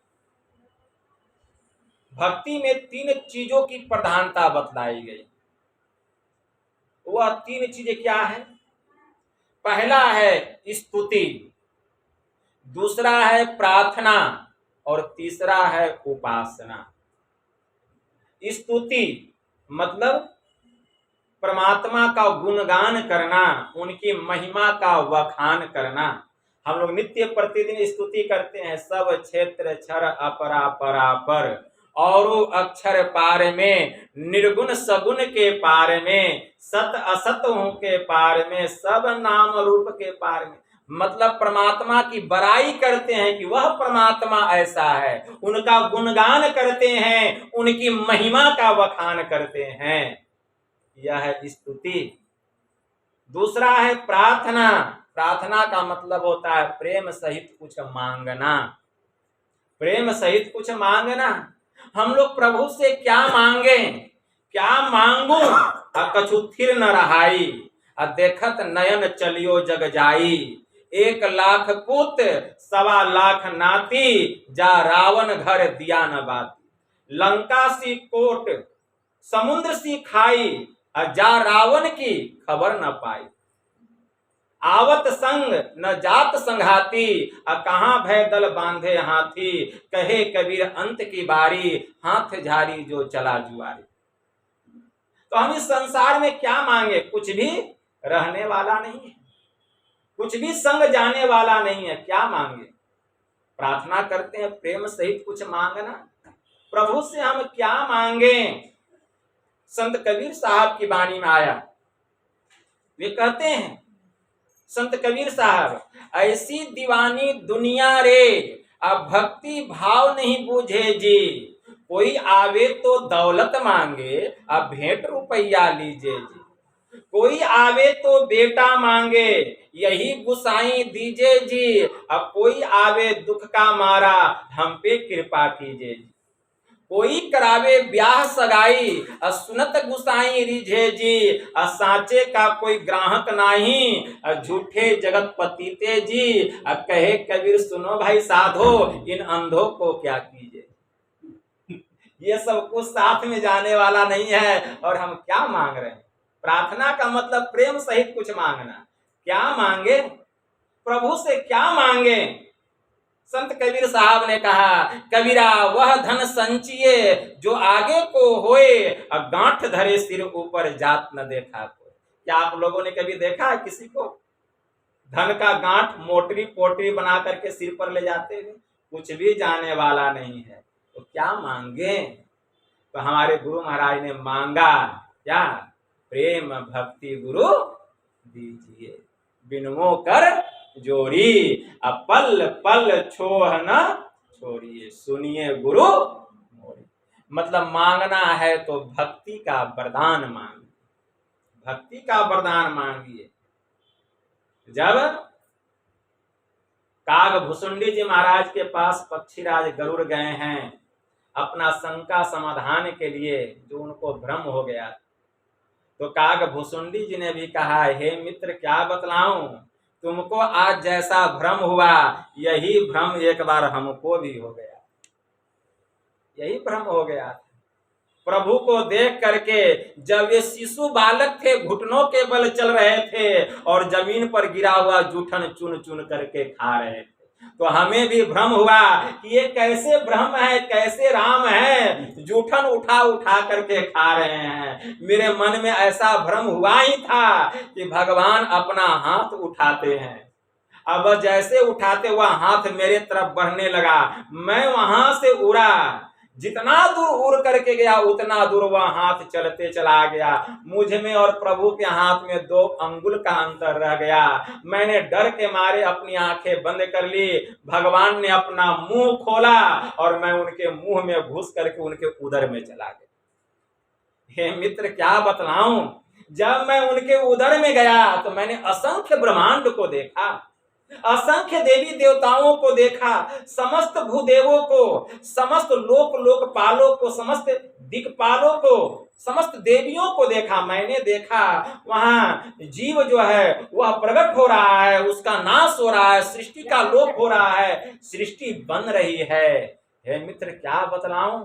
में 3 चीजों की प्रधानता बतलाई गई। वह 3 चीजें क्या है? पहला है स्तुति, दूसरा है प्रार्थना और तीसरा है उपासना। स्तुति मतलब परमात्मा का गुणगान करना, उनकी महिमा का वखान करना। हम लोग नित्य प्रतिदिन स्तुति करते हैं, सब क्षेत्र क्षर अपरा परापर, और अक्षर पार में, निर्गुण सगुण के पार में, सत असत के पार में, सब नाम रूप के पार में। मतलब परमात्मा की बड़ाई करते हैं कि वह परमात्मा ऐसा है, उनका गुणगान करते हैं, उनकी महिमा का वखान करते हैं। यह है स्तुति। दूसरा है प्रार्थना। प्रार्थना का मतलब होता है प्रेम सहित कुछ मांगना, प्रेम सहित कुछ मांगना। हम लोग प्रभु से क्या मांगे? क्या मांगू कछु थिर न रहाई, देखत नयन चलियो जग जाई, 1 लाख पुत 1.25 लाख नाती, जा रावण घर दिया न बाती, लंका सी कोट समुद्र सी खाई, जा रावण की खबर न पाई, आवत संग न जात संघाती, कहाँ भय दल बांधे हाथी, कहे कबीर अंत की बारी, हाथ झारी जो चला जुआरी। तो हम इस संसार में क्या मांगे? कुछ भी रहने वाला नहीं है, कुछ भी संग जाने वाला नहीं है। क्या मांगे? प्रार्थना करते हैं प्रेम सहित कुछ मांगना। प्रभु से हम क्या मांगे? संत कबीर साहब की वाणी में आया, वे कहते हैं, संत कबीर साहब, ऐसी दीवानी दुनिया रे, अब भक्ति भाव नहीं बूझे जी, कोई आवे तो दौलत मांगे, अब भेंट रुपया लीजिए जी, कोई आवे तो बेटा मांगे, यही गुसाई दीजिए जी, अब कोई आवे दुख का मारा, हम पे कृपा कीजिए जी, कोई करावे ब्याह सगाई, सुनत गुसाई रिझे जी, साचे का कोई ग्राहक नहीं, झूठे जगत पतीते जी, कहे कबीर सुनो भाई साधो, इन अंधों को क्या कीजिए। ये सब कुछ साथ में जाने वाला नहीं है। और हम क्या मांग रहे हैं? प्रार्थना का मतलब प्रेम सहित कुछ मांगना। क्या मांगे? प्रभु से क्या मांगे? संत कबीर साहब ने कहा, कबीरा वह धन संचिए, जो आगे को होए, गांठ धरे सिर ऊपर जात न देखा कोई। क्या आप लोगों ने कभी देखा है किसी को धन का गांठ मोटरी पोटरी बना करके सिर पर ले जाते हुए? कुछ भी जाने वाला नहीं है। तो क्या मांगे? तो हमारे गुरु महाराज ने मांगा क्या? प्रेम भक्ति गुरु दीजिए, बिनमो कर जोड़ी, पल पल छोह न छोड़िए, सुनिए गुरु मोरी। मतलब मांगना है तो भक्ति का वरदान मांगिए, भक्ति का वरदान मांगिए। जब कागभूषुंडी जी महाराज के पास पक्षीराज गरुड़ गए हैं अपना शंका समाधान के लिए, जो उनको भ्रम हो गया, तो कागभूषुंडी जी ने भी कहा, हे मित्र क्या बतलाऊं, तुमको आज जैसा भ्रम हुआ यही भ्रम एक बार हमको भी हो गया, यही भ्रम हो गया। प्रभु को देख करके जब ये शिशु बालक थे, घुटनों के बल चल रहे थे और जमीन पर गिरा हुआ जूठन चुन चुन करके खा रहे थे, तो हमें भी भ्रम हुआ कि ये कैसे ब्रह्म है, कैसे राम है, जूठन उठा उठा करके खा रहे हैं। मेरे मन में ऐसा भ्रम हुआ ही था कि भगवान अपना हाथ उठाते हैं। अब जैसे उठाते हुआ हाथ मेरे तरफ बढ़ने लगा, मैं वहां से उड़ा। जितना दूर उड़ करके गया उतना दूर वह हाथ चलते चला गया। मुझ में और प्रभु के हाथ में 2 अंगुल का अंतर रह गया। मैंने डर के मारे अपनी आंखें बंद कर ली। भगवान ने अपना मुंह खोला और मैं उनके मुंह में घुस करके उनके उदर में चला गया। हे मित्र, क्या बतलाऊं, जब मैं उनके उदर में गया तो मैंने असंख्य ब्रह्मांड को देखा, असंख्य देवी देवताओं को देखा, समस्त भूदेवों को, समस्त लोकपालों को, समस्त दिक्पालों को, समस्त देवियों को देखा। मैंने देखा वहां जीव जो है वह प्रकट हो रहा है, उसका नाश हो रहा है, सृष्टि का लोप हो रहा है, सृष्टि बन रही है। हे मित्र, क्या बतलाऊं,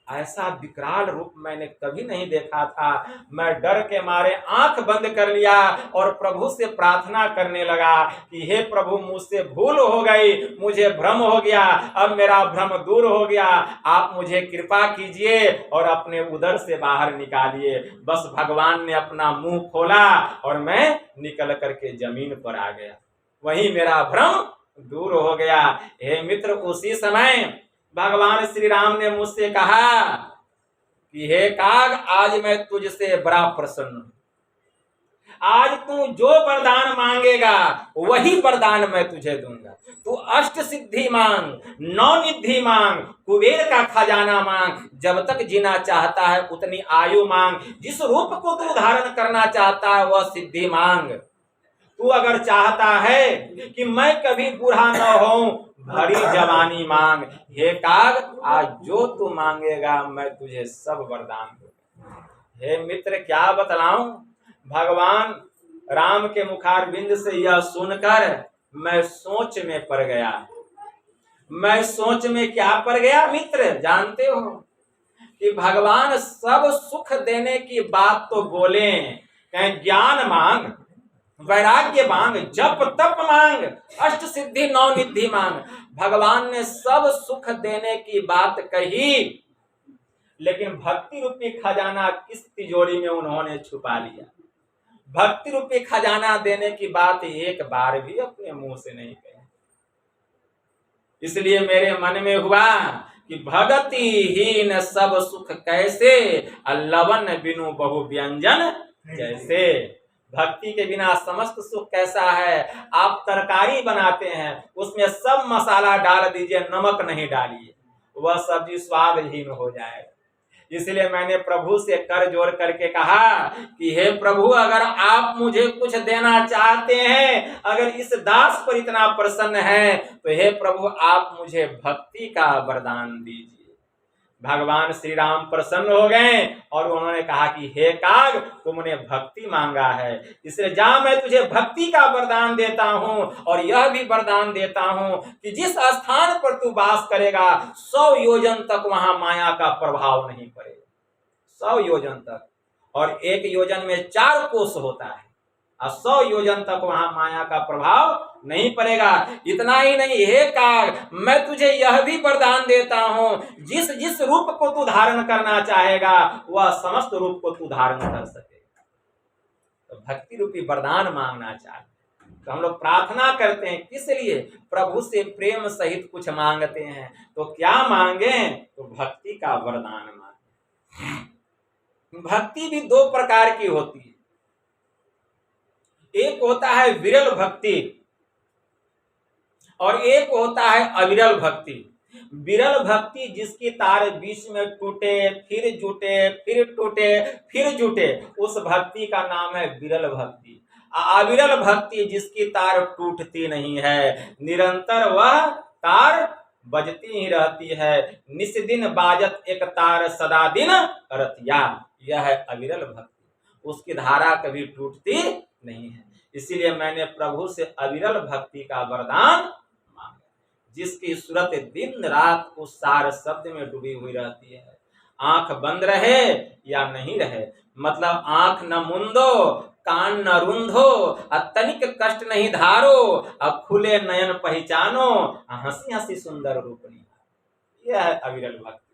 ऐसा विकराल रूप मैंने कभी नहीं देखा था। मैं डर के मारे आंख बंद कर लिया और प्रभु से प्रार्थना करने लगा कि हे प्रभु, मुझसे भूल हो गई, मुझे भ्रम हो गया, अब मेरा भ्रम दूर हो गया, आप मुझे कृपा कीजिए और अपने उदर से बाहर निकालिए। बस भगवान ने अपना मुंह खोला और मैं निकल करके जमीन पर आ गया। वहीं मेरा भ्रम दूर हो गया। हे मित्र, उसी समय भगवान श्री राम ने मुझसे कहा कि हे काग, आज मैं तुझसे बड़ा प्रसन्न हूं। आज तू जो वरदान मांगेगा वही वरदान मैं तुझे दूंगा। तू अष्ट सिद्धि मांग, 9 निधि मांग, कुबेर का खजाना मांग, जब तक जीना चाहता है उतनी आयु मांग, जिस रूप को तू धारण करना चाहता है वह सिद्धि मांग। तू अगर चाहता है कि मैं कभी बूढ़ा न होऊं, भरी जवानी मांग। हे काग, आज जो तू मांगेगा मैं तुझे सब वरदान दूंगा। हे मित्र, क्या बतलाऊं, भगवान राम के मुखारबिंद से यह सुनकर मैं सोच में पड़ गया। मैं सोच में क्या पड़ गया मित्र, जानते हो कि भगवान सब सुख देने की बात तो बोले, कहें ज्ञान मांग, वैराग्य मांग, जप तप मांग, अष्ट सिद्धि 9 निधि मांग। भगवान ने सब सुख देने की बात कही, लेकिन भक्ति रूपी खजाना किस तिजोरी में उन्होंने छुपा लिया। भक्ति रूपी खजाना देने की बात एक बार भी अपने मुंह से नहीं कही। इसलिए मेरे मन में हुआ कि भगति हीन सब सुख कैसे, लवन बिनु बहु व्यंजन जैसे। भक्ति के बिना समस्त सुख कैसा है। आप तरकारी बनाते हैं, उसमें सब मसाला डाल दीजिए, नमक नहीं डालिए, वह सब्जी स्वादहीन हो जाएगा। इसलिए मैंने प्रभु से कर जोड़ करके कहा कि हे प्रभु, अगर आप मुझे कुछ देना चाहते हैं, अगर इस दास पर इतना प्रसन्न है, तो हे प्रभु आप मुझे भक्ति का वरदान दीजिए। भगवान श्री राम प्रसन्न हो गए और उन्होंने कहा कि हे काग, तुमने भक्ति मांगा है, इसलिए जा, मैं तुझे भक्ति का वरदान देता हूं और यह भी वरदान देता हूं कि जिस स्थान पर तू वास करेगा 100 योजन तक वहां माया का प्रभाव नहीं पड़ेगा। 100 योजन तक, और 1 योजन में 4 कोस होता है, और 100 योजन तक वहां माया का प्रभाव नहीं पड़ेगा। इतना ही नहीं, हे काग, मैं तुझे यह भी वरदान देता हूं, जिस जिस रूप को तू धारण करना चाहेगा वह समस्त रूप को तू धारण कर सकेगा। तो भक्ति रूपी वरदान मांगना चाहिए। तो हम लोग प्रार्थना करते हैं किस लिए, प्रभु से प्रेम सहित कुछ मांगते हैं, तो क्या मांगे, तो भक्ति का वरदान मांगे। भक्ति भी 2 प्रकार की होती है। एक होता है विरल भक्ति और एक होता है अविरल भक्ति। विरल भक्ति जिसकी तार बीच में टूटे, फिर जुटे, फिर टूटे, फिर जुटे, उस भक्ति का नाम है विरल भक्ति। अविरल भक्ति जिसकी तार टूटती नहीं है, निरंतर वह तार बजती ही रहती है। निस दिन बाजत एक तार, सदा दिन रतिया, यह है अविरल भक्ति। उसकी धारा कभी टूटती नहीं है। इसीलिए मैंने प्रभु से अविरल भक्ति का वरदान मांगा, जिसकी सूरत दिन रात उस सार शब्द में डूबी हुई रहती है। आंख बंद रहे या नहीं रहे, मतलब आंख न मुंदो, कान न रुंधो, तनिक कष्ट नहीं धारो, खुले नयन पहचानो, हंसी हंसी सुंदर रूपनी। यह है अविरल भक्ति।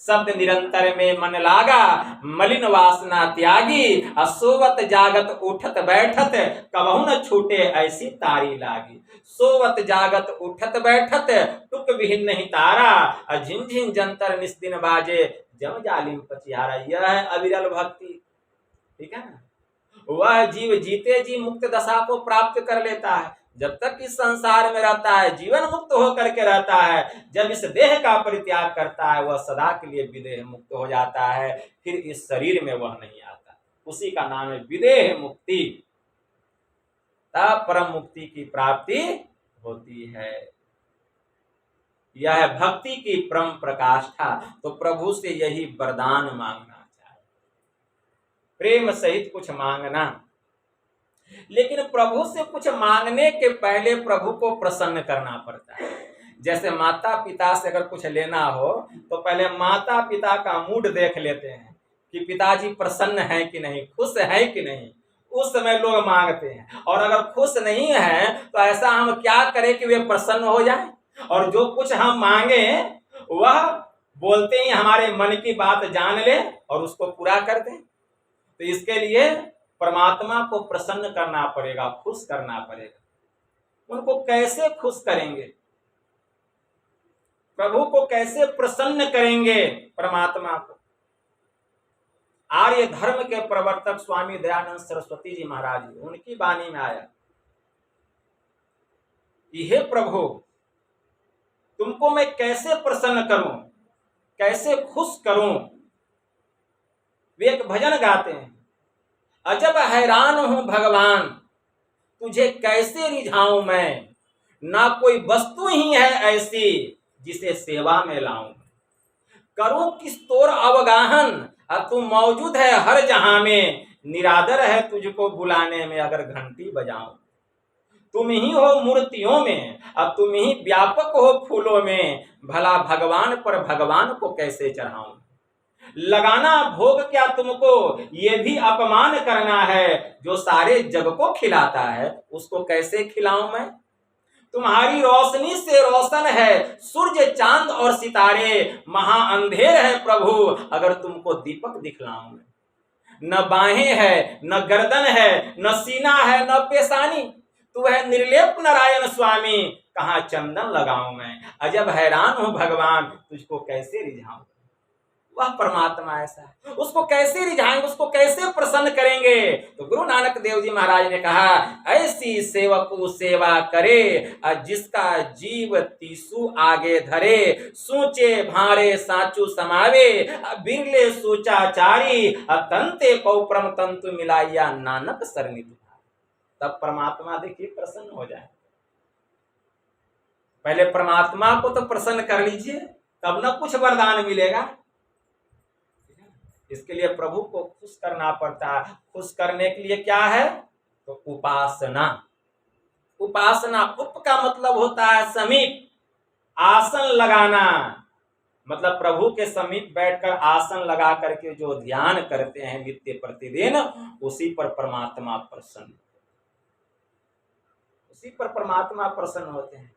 शब्द निरंतर में मन लागा, मलिन वासना त्यागी, सोवत जागत उठत बैठत, कबहु न छूटे ऐसी तारी लागी। सोवत जागत उठत बैठत, टुक विहीन नहीं तारा, झिनझिन जंतर निस्दिन बाजे, जम जालिम पचिहारा। यह है अविरल भक्ति। ठीक है ना। वह जीव जीते जी मुक्त दशा को प्राप्त कर लेता है। जब तक इस संसार में रहता है जीवन मुक्त होकर के रहता है, जब इस देह का परित्याग करता है वह सदा के लिए विदेह मुक्त हो जाता है, फिर इस शरीर में वह नहीं आता। उसी का नाम है विदेह मुक्ति। तब परम मुक्ति की प्राप्ति होती है। यह भक्ति की परम प्रकाष्ठा। तो प्रभु से यही वरदान मांगना चाहिए, प्रेम सहित कुछ मांगना। लेकिन प्रभु से कुछ मांगने के पहले प्रभु को प्रसन्न करना पड़ता है। जैसे माता पिता से अगर कुछ लेना हो तो पहले माता पिता का मूड देख लेते हैं कि पिताजी प्रसन्न है कि नहीं, खुश है कि नहीं। उस समय लोग मांगते हैं, और अगर खुश नहीं है तो ऐसा हम क्या करें कि वे प्रसन्न हो जाएं, और जो कुछ हम मांगे वह बोलते ही हमारे मन की बात जान ले और उसको पूरा कर दें। तो इसके लिए परमात्मा को प्रसन्न करना पड़ेगा, खुश करना पड़ेगा। उनको कैसे खुश करेंगे, प्रभु को कैसे प्रसन्न करेंगे परमात्मा को? आर्य धर्म के प्रवर्तक स्वामी दयानंद सरस्वती जी महाराज, उनकी वाणी में आया कि हे प्रभु, तुमको मैं कैसे प्रसन्न करूं, कैसे खुश करूं। वे एक भजन गाते हैं, अजब हैरान हूं भगवान, तुझे कैसे रिझाऊं मैं, ना कोई वस्तु ही है ऐसी जिसे सेवा में लाऊं। करूं किस तोर अवगाहन, तू मौजूद है हर जहां में, निरादर है तुझको बुलाने में अगर घंटी बजाऊं। तुम ही हो मूर्तियों में, अब तुम ही व्यापक हो फूलों में, भला भगवान पर भगवान को कैसे चढ़ाऊं। लगाना भोग क्या तुमको, ये भी अपमान करना है, जो सारे जग को खिलाता है उसको कैसे खिलाऊं मैं। तुम्हारी रोशनी से रोशन है सूर्य चांद और सितारे, महा अंधेर है प्रभु अगर तुमको दीपक दिखलाऊं मैं। न बाहें है न गर्दन है, न सीना है न पेशानी, तू है निर्लेप नारायण स्वामी, कहाँ चंदन लगाऊं मैं। अजब हैरान हूं भगवान, तुझको कैसे रिझाऊं। वह परमात्मा ऐसा है, उसको कैसे रिझाएंगे, उसको कैसे प्रसन्न करेंगे। तो गुरु नानक देव जी महाराज ने कहा, ऐसी सेवकु सेवा करे, जिसका जीव तीसु आगे धरे, सूचे भारे साचू समावे, बिरले सूचाचारी, तंते पौप्रम तंतु मिलाइया नानक सरनी। तब परमात्मा देखिए प्रसन्न हो जाए। पहले परमात्मा को तो प्रसन्न कर लीजिए, तब ना कुछ वरदान मिलेगा। इसके लिए प्रभु को खुश करना पड़ता है। खुश करने के लिए क्या है, तो उपासना। उपासना, उप का मतलब होता है समीप, आसन लगाना, मतलब प्रभु के समीप बैठकर आसन लगा करके जो ध्यान करते हैं नित्य प्रतिदिन, उसी पर परमात्मा प्रसन्न, उसी पर परमात्मा प्रसन्न होते हैं।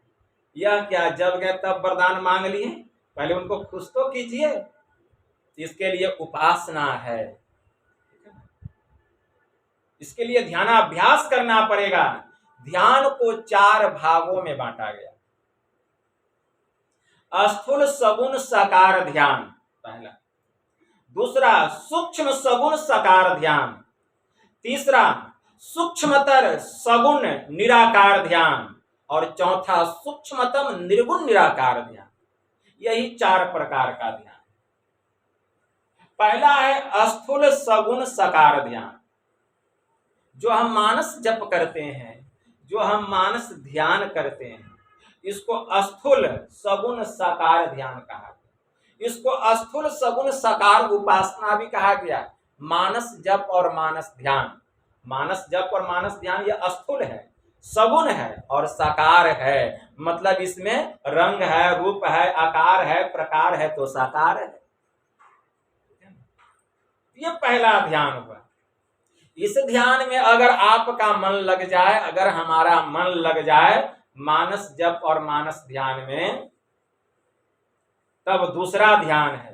यह क्या, जब गए तब वरदान मांग लिए, पहले उनको खुश तो कीजिए। इसके लिए उपासना है, इसके लिए ध्यानाभ्यास करना पड़ेगा। ध्यान को 4 भागों में बांटा गया। स्थूल सगुण साकार ध्यान पहला, दूसरा सूक्ष्म सगुण साकार ध्यान, तीसरा सूक्ष्मतर सगुण निराकार ध्यान, और चौथा सूक्ष्मतम निर्गुण निराकार ध्यान। यही 4 प्रकार का ध्यान। पहला है स्थूल सगुण साकार ध्यान, जो हम मानस जप करते हैं, जो हम मानस ध्यान करते हैं, इसको स्थूल सगुण साकार ध्यान कहा गया। इसको स्थूल सगुण साकार उपासना भी कहा गया। मानस जप और मानस ध्यान, मानस जप और मानस ध्यान ये स्थूल है, सगुण है और साकार है, मतलब इसमें रंग है, रूप है, आकार है, प्रकार है, तो साकार है। ये पहला ध्यान हुआ। इस ध्यान में अगर आपका मन लग जाए, अगर हमारा मन लग जाए मानस जप और मानस ध्यान में, तब दूसरा ध्यान है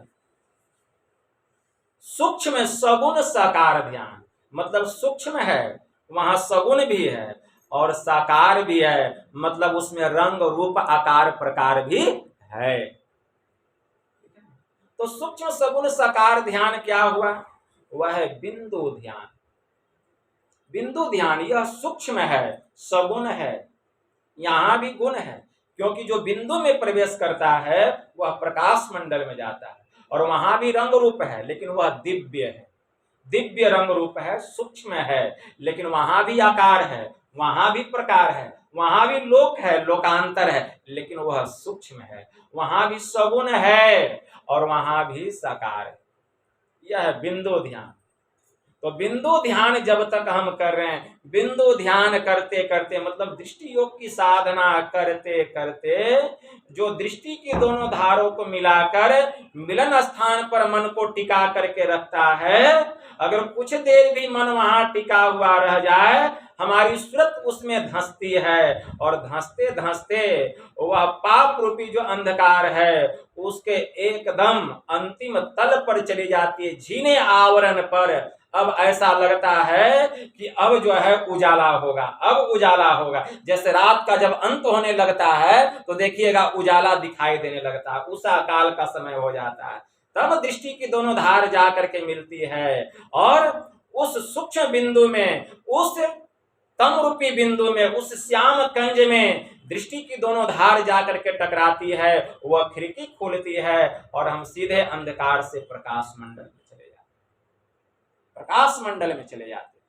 सूक्ष्म सगुण साकार ध्यान। मतलब सूक्ष्म है, वहां सगुण भी है और साकार भी है, मतलब उसमें रंग रूप आकार प्रकार भी है। तो सूक्ष्म सगुण साकार ध्यान क्या हुआ? वह है बिंदु ध्यान। बिंदु ध्यान यह सूक्ष्म है, सगुण है, यहां भी गुण है, क्योंकि जो बिंदु में प्रवेश करता है वह प्रकाश मंडल में जाता है और वहां भी रंग रूप है, लेकिन वह दिव्य है, दिव्य रंग रूप है, सूक्ष्म है, लेकिन वहां भी आकार है, वहां भी प्रकार है, वहां भी लोक है, लोकांतर है, लेकिन वह सूक्ष्म है, वहां भी सगुण है और वहां भी साकार है। यह बिंदु ध्यान। तो बिंदु ध्यान जब तक हम कर रहे हैं, बिंदु ध्यान करते करते मतलब दृष्टि योग की साधना करते करते जो दृष्टि की दोनों धारों को मिलाकर मिलन स्थान पर मन को टिका करके रखता है, अगर कुछ देर भी मन वहां टिका हुआ रह जाए, हमारी सूरत उसमें धंसती है और धंसते धंसते वह पाप रूपी जो अंधकार है उसके एकदम अंतिम तल पर चली जाती है, झीने आवरण पर। अब ऐसा लगता है कि अब जो है उजाला होगा, अब उजाला होगा। जैसे रात का जब अंत होने लगता है तो देखिएगा उजाला दिखाई देने लगता है, उषा काल का समय हो जाता है, तब दृष्टि की दोनों धार जा करके मिलती है और उस सूक्ष्म बिंदु में, उस तम रूपी बिंदु में, उस श्याम कंज में दृष्टि की दोनों धार जाकर के टकराती है, वह खिड़की खोलती है और हम सीधे अंधकार से प्रकाश मंडल में चले जाते, प्रकाश मंडल में चले जाते।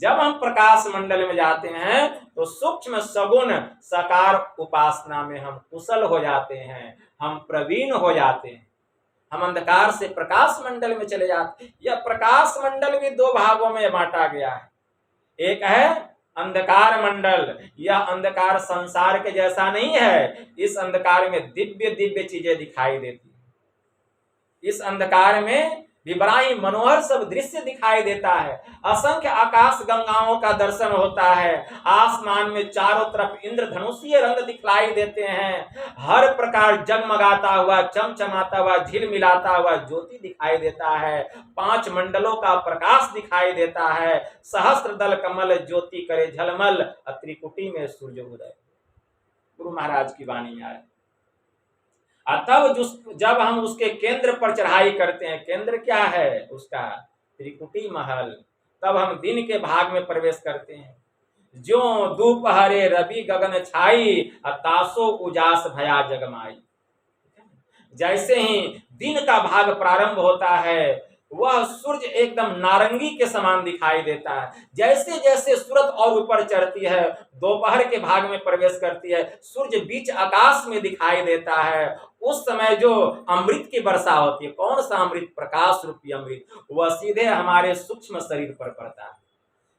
जब हम प्रकाश मंडल में जाते हैं तो सूक्ष्म सगुण साकार उपासना में हम कुशल हो जाते हैं, हम प्रवीण हो जाते हैं, हम अंधकार से प्रकाश मंडल में चले जाते हैं। यह प्रकाश मंडल भी दो भागों में बांटा गया है। एक है अंधकार मंडल, यह अंधकार संसार के जैसा नहीं है, इस अंधकार में दिव्य दिव्य चीजें दिखाई देती है, इस अंधकार में भी बड़ा ही मनोहर सब दृश्य दिखाई देता है, असंख्य आकाश गंगाओं का दर्शन होता है, आसमान में चारों तरफ इंद्रधनुषीय रंग दिखलाई देते हैं, हर प्रकार जगमगाता हुआ, चमचमाता हुआ, झिलमिलाता हुआ ज्योति दिखाई देता है, 5 मंडलों का प्रकाश दिखाई देता है, सहस्त्र दल कमल ज्योति करे झलमल, त्रिकुटी में सूर्य उदय। गुरु महाराज की वाणी आए। तब जब हम उसके केंद्र पर चढ़ाई करते हैं, केंद्र क्या है उसका? त्रिकुटी महल। तब हम दिन के भाग में प्रवेश करते हैं। जो दोपहरे रवि गगन छाई, तासो उजास भया जगमाई। जैसे ही दिन का भाग प्रारंभ होता है वह सूर्य एकदम नारंगी के समान दिखाई देता है। जैसे जैसे सूरज और ऊपर चढ़ती है, दोपहर के भाग में प्रवेश करती है, सूर्य बीच आकाश में दिखाई देता है। उस समय जो अमृत की वर्षा होती है, कौन सा अमृत? प्रकाश रूपी अमृत, वह सीधे हमारे सूक्ष्म शरीर पर पड़ता है,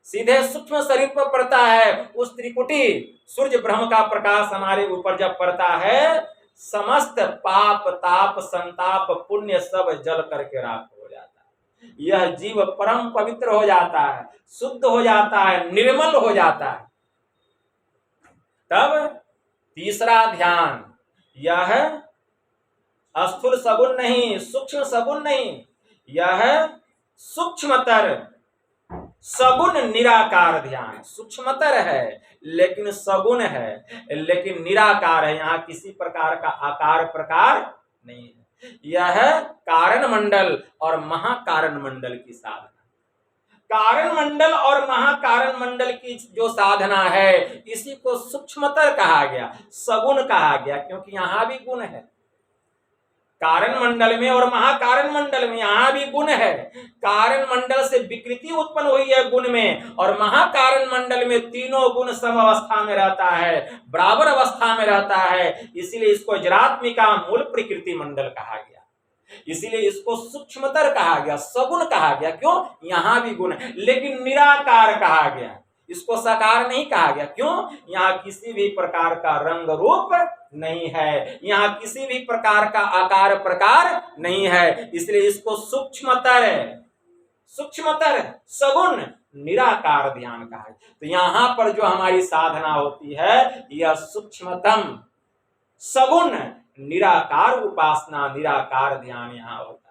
सीधे सूक्ष्म शरीर पर पड़ता है। उस त्रिकुटी सूर्य ब्रह्म का प्रकाश हमारे ऊपर जब पड़ता है, समस्त पाप ताप संताप पुण्य सब जल करके राख हो जाता है। यह जीव परम पवित्र हो जाता है, शुद्ध हो जाता है, निर्मल हो जाता है। तब तीसरा ध्यान यह स्थूल सगुण नहीं, सूक्ष्म सगुण नहीं, यह सूक्ष्मतर सगुण निराकार ध्यान। सूक्ष्मतर है लेकिन सगुण है, लेकिन निराकार है, यहाँ किसी प्रकार का आकार प्रकार नहीं है। यह कारण मंडल और महाकारण मंडल की साधना। कारण मंडल और महाकारण मंडल की जो साधना है, इसी को सूक्ष्मतर कहा गया, सगुण कहा गया, क्योंकि यहाँ भी गुण है। कारण मंडल में और महाकारण मंडल में यहाँ भी गुण है। कारण मंडल से विकृति उत्पन्न हुई है गुण में, और महाकारण मंडल में तीनों गुण सम अवस्था में रहता है, बराबर अवस्था में रहता है। इसीलिए इसको जरात्मिका मूल प्रकृति मंडल कहा गया, इसीलिए इसको सूक्ष्मतर कहा गया, सगुण कहा गया। क्यों? यहाँ भी गुण है, लेकिन निराकार कहा गया, इसको साकार नहीं कहा गया। क्यों? यहाँ किसी भी प्रकार का रंग रूप नहीं है, यहाँ किसी भी प्रकार का आकार प्रकार नहीं है, इसलिए इसको सूक्ष्मतर सूक्ष्मतर सगुण निराकार ध्यान का है। तो यहां पर जो हमारी साधना होती है यह सूक्ष्मतम सगुण निराकार उपासना, निराकार ध्यान यहाँ होता है।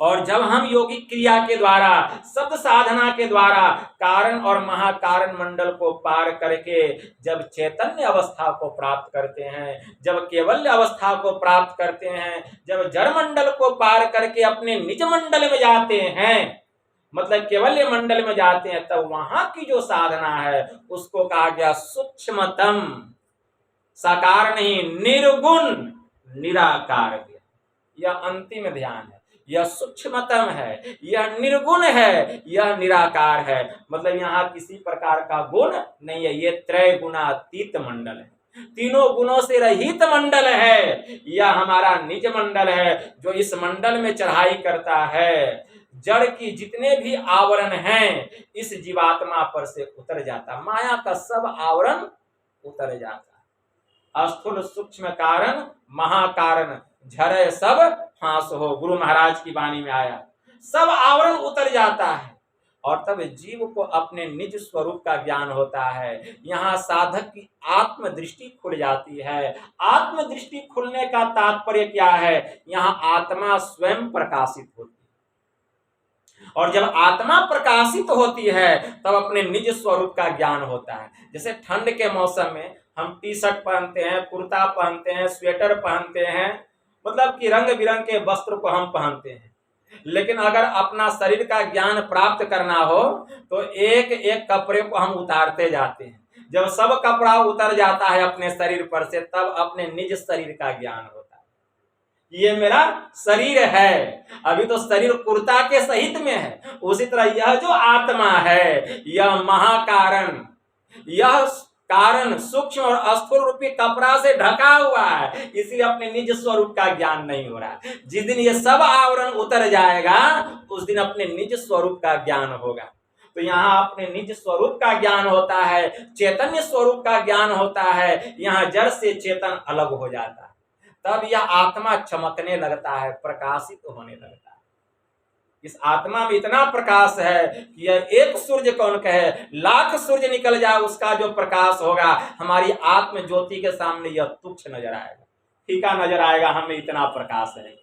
और जब हम योगिक क्रिया के द्वारा, शब्द साधना के द्वारा कारण और महाकारण मंडल को पार करके जब चैतन्य अवस्था को प्राप्त करते हैं, जब केवल्य अवस्था को प्राप्त करते हैं, जब जड़ मंडल को पार करके अपने निज मंडल में जाते हैं, मतलब केवल्य मंडल में जाते हैं, तब वहां की जो साधना है उसको कहा गया सूक्ष्मतम, साकार नहीं, निर्गुण निराकार। यह अंतिम ध्यान है, यह सूक्ष्मतम है, यह निर्गुण है, यह निराकार है। मतलब यहाँ किसी प्रकार का गुण नहीं है, ये त्रय गुणातीत मंडल है, तीनों गुणों से रहित मंडल है। यह हमारा निज मंडल है जो इस मंडल में चढ़ाई करता है। जड़ की जितने भी आवरण हैं इस जीवात्मा पर से उतर जाता, माया का सब आवरण उतर जाता। स्थूल सूक्ष्म कारण महाकारण झरे सब फांस हो, गुरु महाराज की वाणी में आया, सब आवरण उतर जाता है और तब जीव को अपने निज स्वरूप का ज्ञान होता है। यहाँ साधक की आत्म दृष्टि खुल जाती है। आत्म दृष्टि खुलने का तात्पर्य क्या है? यहाँ आत्मा स्वयं प्रकाशित होती है और जब आत्मा प्रकाशित होती है तब अपने निज स्वरूप का ज्ञान होता है। जैसे ठंड के मौसम में हम टी शर्ट पहनते हैं, कुर्ता पहनते हैं, स्वेटर पहनते हैं, मतलब कि रंग बिरंग के वस्त्र को हम पहनते हैं। लेकिन अगर अपना शरीर का ज्ञान प्राप्त करना हो तो एक एक कपड़े को हम उतारते जाते हैं। जब सब कपड़ा उतर जाता है अपने शरीर पर से तब अपने निज शरीर का ज्ञान होता है। ये मेरा शरीर है, अभी तो शरीर कुर्ता के सहित में है। उसी तरह यह जो आत्मा है यह महाकारण, यह कारण सूक्ष्म और स्थूल रूपी कपड़ा से ढका हुआ है, इसलिए अपने निज स्वरूप का ज्ञान नहीं हो रहा। जिस दिन ये सब आवरण उतर जाएगा उस दिन अपने निज स्वरूप का ज्ञान होगा। तो यहाँ अपने निज स्वरूप का ज्ञान होता है, चैतन्य स्वरूप का ज्ञान होता है। यहाँ जड़ से चेतन अलग हो जाता है, तब यह आत्मा चमकने लगता है, प्रकाशित होने लगता है। इस आत्मा में इतना प्रकाश है कि यह एक सूर्य कौन कहे, लाख सूर्य निकल जाए उसका जो प्रकाश होगा हमारी आत्म ज्योति के सामने यह तुच्छ नजर आएगा, फीका नजर आएगा। हमें इतना प्रकाश है,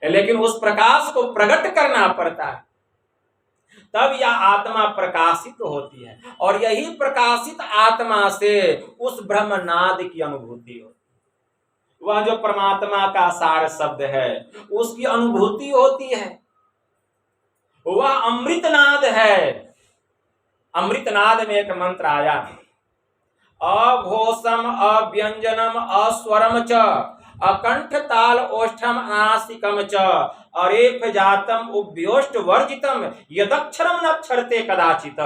लेकिन उस प्रकाश को प्रकट करना पड़ता है, तब यह आत्मा प्रकाशित होती है। और यही प्रकाशित आत्मा से उस ब्रह्मनाद की अनुभूति होती है। वह जो परमात्मा का सार शब्द है उसकी अनुभूति होती है। वह अमृतनाद है। अमृतनाद में एक मंत्र आया, अघोषम अव्यंजनम अस्वरम च अकंठ ताल ओष्ठम अनासिकम च अरेफ जातम उभ्योष्ट वर्जितम यदक्षरम नक्षरते कदाचित।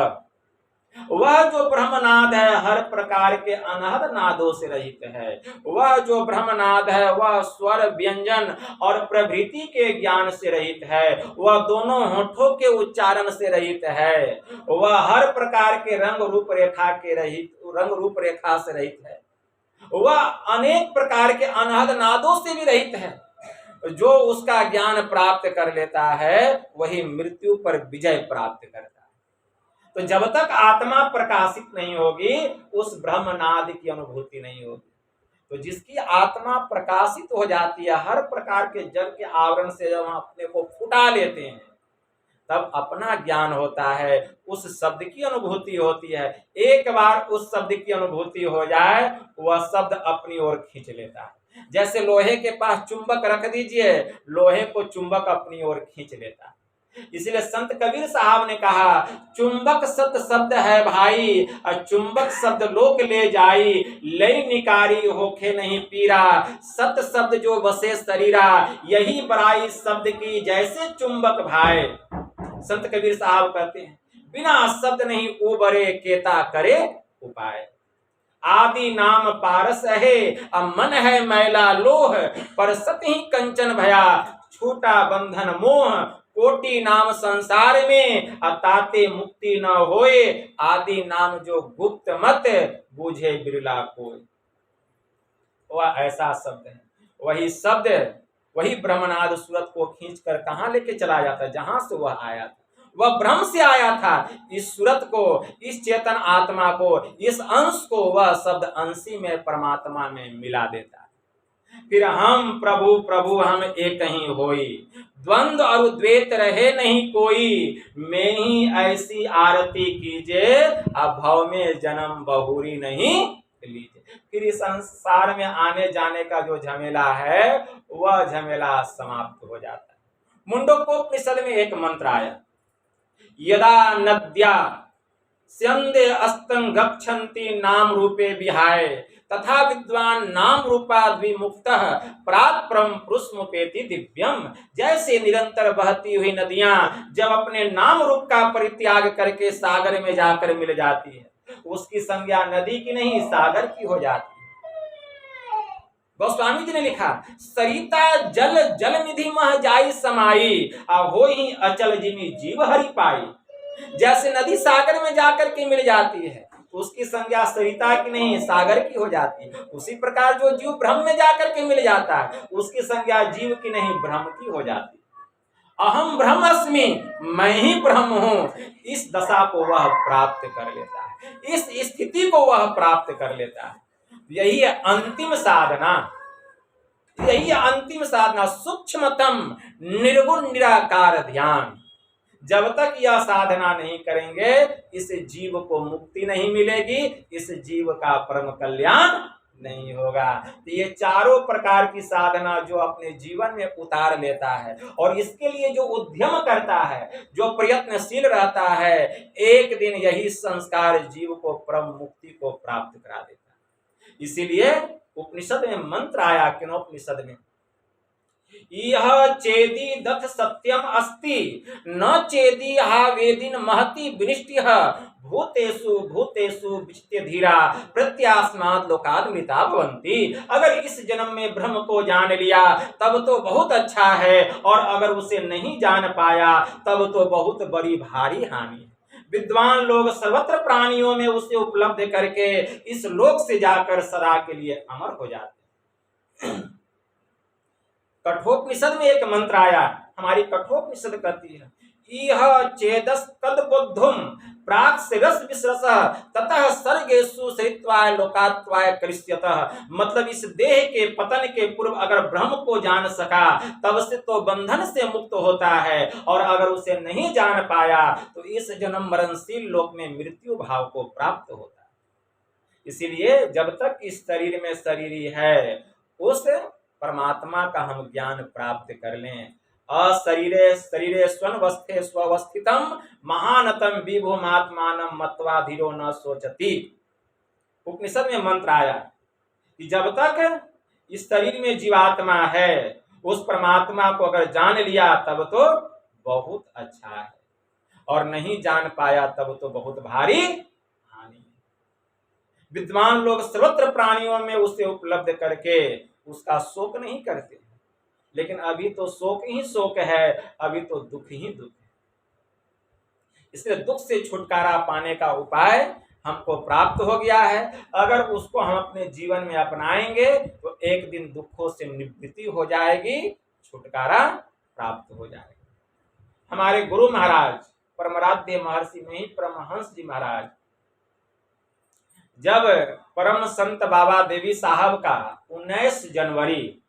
वह जो ब्रह्मनाद है हर प्रकार के अनहद नादों से रहित है। वह जो ब्रह्मनाद है वह स्वर व्यंजन और प्रभृति के ज्ञान से रहित है। वह दोनों होठों के उच्चारण से रहित है। वह हर प्रकार के रंग रूप रेखा से रहित है। वह अनेक प्रकार के अनहद नादों से भी रहित है। जो उसका ज्ञान प्राप्त कर लेता है वही मृत्यु पर विजय प्राप्त करता है। तो जब तक आत्मा प्रकाशित नहीं होगी उस ब्रह्मनाद की अनुभूति नहीं होगी। तो जिसकी आत्मा प्रकाशित हो जाती है, हर प्रकार के जल के आवरण से जब हम अपने को फुटा लेते हैं तब अपना ज्ञान होता है, उस शब्द की अनुभूति होती है। एक बार उस शब्द की अनुभूति हो जाए वह शब्द अपनी ओर खींच लेता है। जैसे लोहे के पास चुंबक रख दीजिए, लोहे को चुंबक अपनी ओर खींच लेता है। इसलिए संत कबीर साहब ने कहा, चुंबक सत शब्द है भाई, चुंबक शब्द लोक ले जाई, लई निकारी होखे नहीं पीरा, सत शब्द जो बसे शरीरा, यही बड़ाई शब्द की जैसे चुंबक भाई। संत कबीर साहब कहते हैं, बिना शब्द नहीं उबरे केता करे उपाय, आदि नाम पारस है मन है मैला लोह, पर सत ही कंचन भया छूटा बंधन मोह, कोटि नाम संसार में अताते मुक्ति न होए, आदि नाम जो गुप्त मत बूझे बिरला कोई। वह ऐसा शब्द है, वही शब्द वही ब्रह्मनाद सूरत को खींचकर कहाँ लेके चला जाता, जहां से वह आया था। वह ब्रह्म से आया था। इस सूरत को, इस चेतन आत्मा को, इस अंश को वह शब्द अंशी में परमात्मा में मिला देता है। फिर हम प्रभु प्रभु हम एक ही होई, द्वंद्व और द्वैत रहे नहीं कोई, मैं ही ऐसी आरती कीजिए, अब भव में जन्म बहुरी नहीं लीजिए। फिर इस संसार में आने जाने का जो झमेला है वह झमेला समाप्त हो जाता है। मुंडकोपनिषद में एक मंत्र आया, यदा नद्या स्यंदे अस्तं गच्छन्ति नाम रूपे विहाय तथा विद्वान नाम रूपाद्विमुक्तः प्रात परम पुरुषमुपेति दिव्यम। जैसे निरंतर बहती हुई नदियां जब अपने नाम रूप का परित्याग करके सागर में जाकर मिल जाती है, उसकी संज्ञा नदी की नहीं सागर की हो जाती है। गोस्वामी जी ने लिखा, सरिता जल जल निधि मह जाई समाई, हो ही अचल जिमी जीव हरि पाई। जैसे नदी सागर में जाकर के मिल जाती है, उसकी संज्ञा सरिता की नहीं सागर की हो जाती है। उसी प्रकार जो जीव ब्रह्म में जाकर के मिल जाता है, उसकी संज्ञा जीव की नहीं ब्रह्म की हो जाती है। अहम ब्रह्मस्मि, मैं ही ब्रह्म हूं, इस दशा को वह प्राप्त कर लेता है, इस स्थिति को वह प्राप्त कर लेता है। यही है अंतिम साधना, यही है अंतिम साधना, सूक्ष्मतम निर्गुण निराकार ध्यान। जब तक यह साधना नहीं करेंगे इस जीव को मुक्ति नहीं मिलेगी, इस जीव का परम कल्याण नहीं होगा। तो ये चारों प्रकार की साधना जो अपने जीवन में उतार लेता है और इसके लिए जो उद्यम करता है, जो प्रयत्नशील रहता है, एक दिन यही संस्कार जीव को परम मुक्ति को प्राप्त करा देता है। इसीलिए उपनिषद में मंत्र आया, किनोपनिषद में, यह चेदी दथ सत्यम अस्ति न चेदी हा वेदिन महति विनिष्टिह भूतेषु भूतेषु विचित्य धीरा प्रत्यास्माद लोकादमृता भवन्ति। अगर इस जन्म में ब्रह्म को जान लिया तब तो बहुत अच्छा है, और अगर उसे नहीं जान पाया तब तो बहुत बड़ी भारी हानि है। विद्वान लोग सर्वत्र प्राणियों में उसे उपलब्ध करके इस लोक से जाकर सदा के लिए अमर हो जाते हैं। कठोपनिषद में एक मंत्र आया, हमारी कठोपनिषद कहती है, इह चेदस तद बुद्धुम प्राक से रस विश्रसः ततः सर्गेषु सरित्वाय लोकात्वाय करिष्यतः। मतलब इस देह के पतन के पूर्व अगर ब्रह्म को जान सका तब से तो बंधन से मुक्त होता है, और अगर उसे नहीं जान पाया तो इस जन्म मरणशील लोक में मृत्यु भाव को प्राप्त होता है। इसीलिए जब तक इस शरीर में शरीरी है उस परमात्मा का हम ज्ञान प्राप्त कर लें। अशरीरे शरीरे स्वनवस्थे स्वस्थितम महानतम विभुमात्मानम मत्वा धीरो न सोचती। उपनिषद में मंत्र आया कि जब तक इस शरीर में जीवात्मा है उस परमात्मा को अगर जान लिया तब तो बहुत अच्छा है, और नहीं जान पाया तब तो बहुत भारी हानि है। विद्वान लोग सर्वत्र प्राणियों में उसे उपलब्ध करके उसका शोक नहीं करते, लेकिन अभी तो शोक ही शोक है, अभी तो दुख ही दुख है। इसलिए दुख से छुटकारा पाने का उपाय हमको प्राप्त हो गया है। अगर उसको हम अपने जीवन में अपनाएंगे तो एक दिन दुखों से निवृत्ति हो जाएगी, छुटकारा प्राप्त हो जाएगा। हमारे गुरु महाराज परमराध्य महर्षि में ही परमहंस जी महाराज जब परम संत बाबा देवी साहब का 19 जनवरी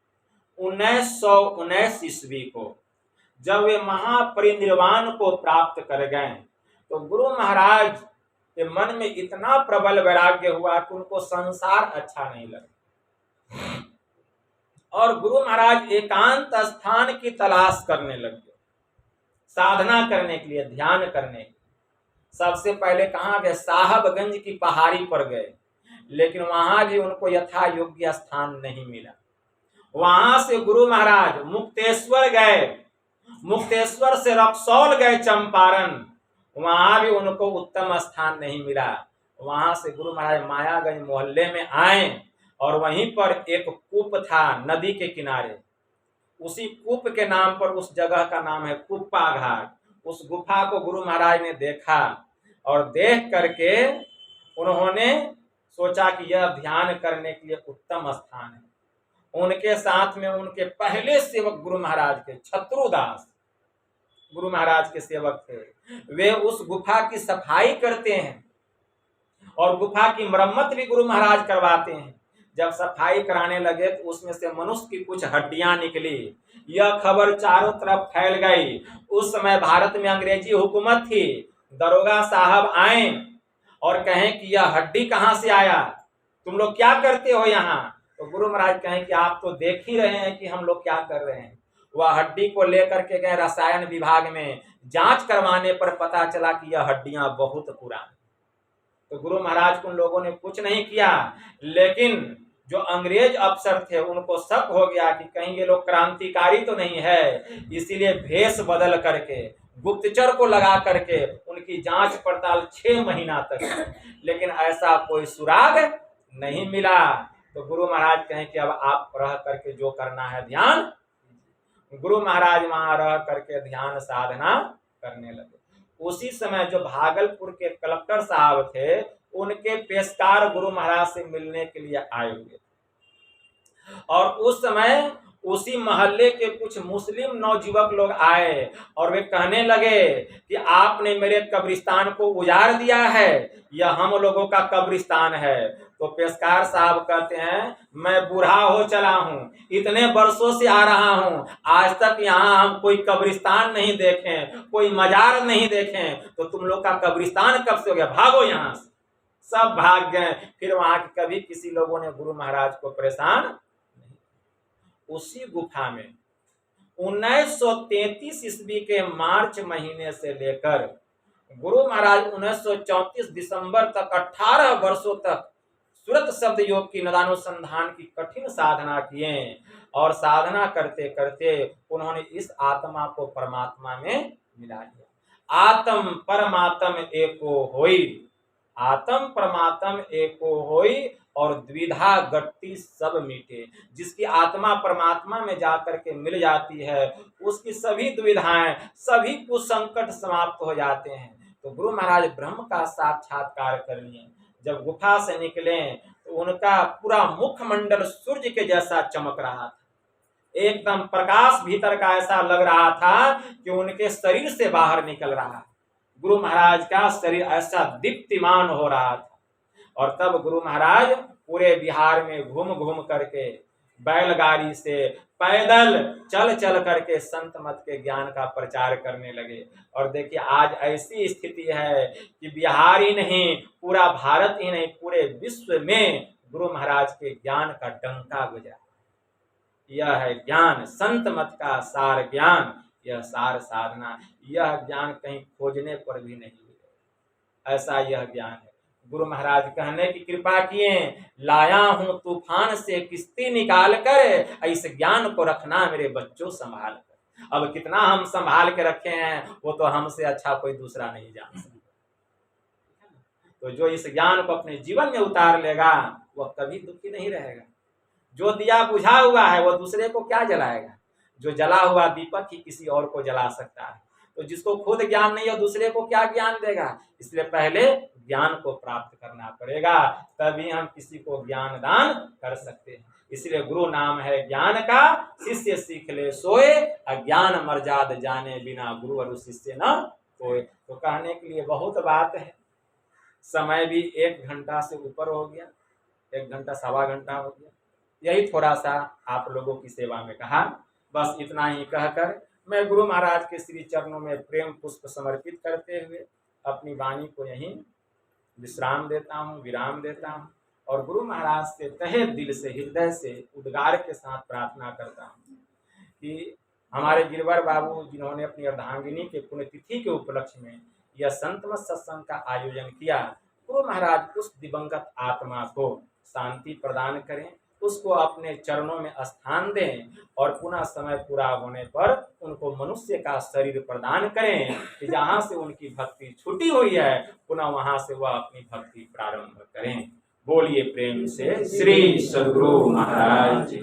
1919 ईस्वी को जब वे महापरिनिर्वाण को प्राप्त कर गए तो गुरु महाराज के मन में इतना प्रबल वैराग्य हुआ कि उनको संसार अच्छा नहीं लगा, और गुरु महाराज एकांत स्थान की तलाश करने लगे, साधना करने के लिए, ध्यान करने के लिए। सबसे पहले कहाँ गए? साहबगंज की पहाड़ी पर गए, लेकिन वहां भी उनको यथा योग्य स्थान नहीं मिला। वहां से गुरु महाराज मुक्तेश्वर गए, मुक्तेश्वर से रक्सौल गए चंपारण, वहां भी उनको उत्तम स्थान नहीं मिला। वहां से गुरु महाराज मायागंज मोहल्ले में आए, और वहीं पर एक कूप था नदी के किनारे। उसी कूप के नाम पर उस जगह का नाम है कुप्पा घाट। उस गुफा को गुरु महाराज ने देखा, और देख करके उन्होंने सोचा कि यह ध्यान करने के लिए उत्तम स्थान है। उनके साथ में उनके पहले सेवक गुरु महाराज के छत्रुदास गुरु महाराज के सेवक थे। वे उस गुफा की सफाई करते हैं और गुफा की मरम्मत भी गुरु महाराज करवाते हैं। जब सफाई कराने लगे तो उसमें से मनुष्य की कुछ हड्डियां निकली। यह खबर चारों तरफ फैल गई। उस समय भारत में अंग्रेजी हुकूमत थी। दरोगा साहब आए और कहें कि यह हड्डी कहां से आया, तुम लोग क्या करते हो यहाँ। तो गुरु महाराज कहें कि आप तो देख ही रहे हैं कि हम लोग क्या कर रहे हैं। वह हड्डी को लेकर के गए रसायन विभाग में। जांच करवाने पर पता चला कि यह हड्डियां बहुत पुरानी। तो गुरु महाराज को उन लोगों ने कुछ नहीं किया, लेकिन जो अंग्रेज अफसर थे उनको शक हो गया कि कहीं ये लोग क्रांतिकारी तो नहीं है। इसीलिए भेष बदल करके गुप्तचर को लगा करके उनकी जांच पड़ताल 6 महीना तक, लेकिन ऐसा कोई सुराग नहीं मिला। तो गुरु महाराज कहें कि अब आप रह करके जो करना है ध्यान। गुरु महाराज वहां रह करके ध्यान साधना करने लगे। उसी समय जो भागलपुर के कलेक्टर साहब थे उनके पेशकार गुरु महाराज से मिलने के लिए आए हुए। और उस समय उसी मोहल्ले के कुछ मुस्लिम नौजुवक लोग आए और वे कहने लगे कि आपने मेरे कब्रिस्तान को उजाड़ दिया है, यह हम लोगों का कब्रिस्तान है। तो पेशकार साहब कहते हैं, मैं बूढ़ा हो चला हूँ, इतने वर्षों से आ रहा हूँ, आज तक यहाँ हम कोई कब्रिस्तान नहीं देखें, कोई मजार नहीं देखें, तो तुम लोग का कब्रिस्तान कब से हो गया, भागो यहाँ से। सब भाग गए। फिर वहां के कभी किसी लोगों ने गुरु महाराज को परेशान। उसी गुफा में 1933 ईस्वी के मार्च महीने से लेकर गुरु महाराज 1934 दिसंबर तक 18 वर्षों तक सुरत शब्द योग की नदानुसंधान की कठिन साधना किए। और साधना करते करते उन्होंने इस आत्मा को परमात्मा में मिला लिया। आत्म परमात्म एको होई, आत्म परमात्म एको होई और द्विधा गट्टी सब मिटे। जिसकी आत्मा परमात्मा में जाकर के मिल जाती है उसकी सभी दुविधाएं, सभी कुसंकट समाप्त हो जाते हैं। तो गुरु महाराज ब्रह्म का साक्षात्कार कर लिए। जब गुफा से निकले तो उनका पूरा मुखमंडल सूर्य के जैसा चमक रहा था। एकदम प्रकाश भीतर का ऐसा लग रहा था कि उनके शरीर से बाहर निकल रहा। गुरु महाराज का शरीर ऐसा दीप्तिमान हो रहा था। और तब गुरु महाराज पूरे बिहार में घूम घूम करके बैलगाड़ी से पैदल चल चल करके संत मत के ज्ञान का प्रचार करने लगे। और देखिए आज ऐसी स्थिति है कि बिहार ही नहीं, पूरा भारत ही नहीं, पूरे विश्व में गुरु महाराज के ज्ञान का डंका गुजरा। यह है ज्ञान, संत मत का सार ज्ञान, यह सार साधना। यह ज्ञान कहीं खोजने पर भी नहीं मिलेगा, ऐसा यह ज्ञान है। गुरु महाराज कहने की कृपा किए, लाया हूं तूफान से किश्ती निकाल कर, इस ज्ञान को रखना मेरे बच्चों संभाल कर। अब कितना हम संभाल के रखे हैं वो तो हमसे अच्छा कोई दूसरा नहीं जान सकता। तो जो इस ज्ञान को अपने जीवन में उतार लेगा वह कभी दुखी नहीं रहेगा। जो दिया बुझा हुआ है वो दूसरे को क्या जलाएगा। जो जला हुआ दीपक ही किसी और को जला सकता है। तो जिसको खुद ज्ञान नहीं है दूसरे को क्या ज्ञान देगा। इसलिए पहले ज्ञान को प्राप्त करना पड़ेगा, तभी हम किसी को ज्ञान दान कर सकते हैं। इसलिए गुरु नाम है ज्ञान का, शिष्य सीख ले सोए, अज्ञान मर्याद जाने बिना गुरु और शिष्य न कोई। तो कहने के लिए बहुत बात है। समय भी 1 घंटा से ऊपर हो गया, 1 घंटा सवा घंटा हो गया। यही थोड़ा सा आप लोगों की सेवा में कहा। बस इतना ही कहकर मैं गुरु महाराज के श्री चरणों में प्रेम पुष्प समर्पित करते हुए अपनी वाणी को यहीं विश्राम देता हूँ, विराम देता हूँ। और गुरु महाराज से तहे दिल से, हृदय से, उद्गार के साथ प्रार्थना करता हूँ कि हमारे गिरवर बाबू जिन्होंने अपनी अर्धांगिनी के पुण्यतिथि के उपलक्ष्य में यह संतमत सत्संग का आयोजन किया, गुरु महाराज उस दिवंगत आत्मा को शांति प्रदान करें, उसको अपने चरणों में स्थान दें और पुनः समय पूरा होने पर उनको मनुष्य का शरीर प्रदान करें कि जहाँ से उनकी भक्ति छूटी हुई है पुनः वहाँ से वह अपनी भक्ति प्रारंभ करें। बोलिए प्रेम से श्री सद्गुरु महाराज।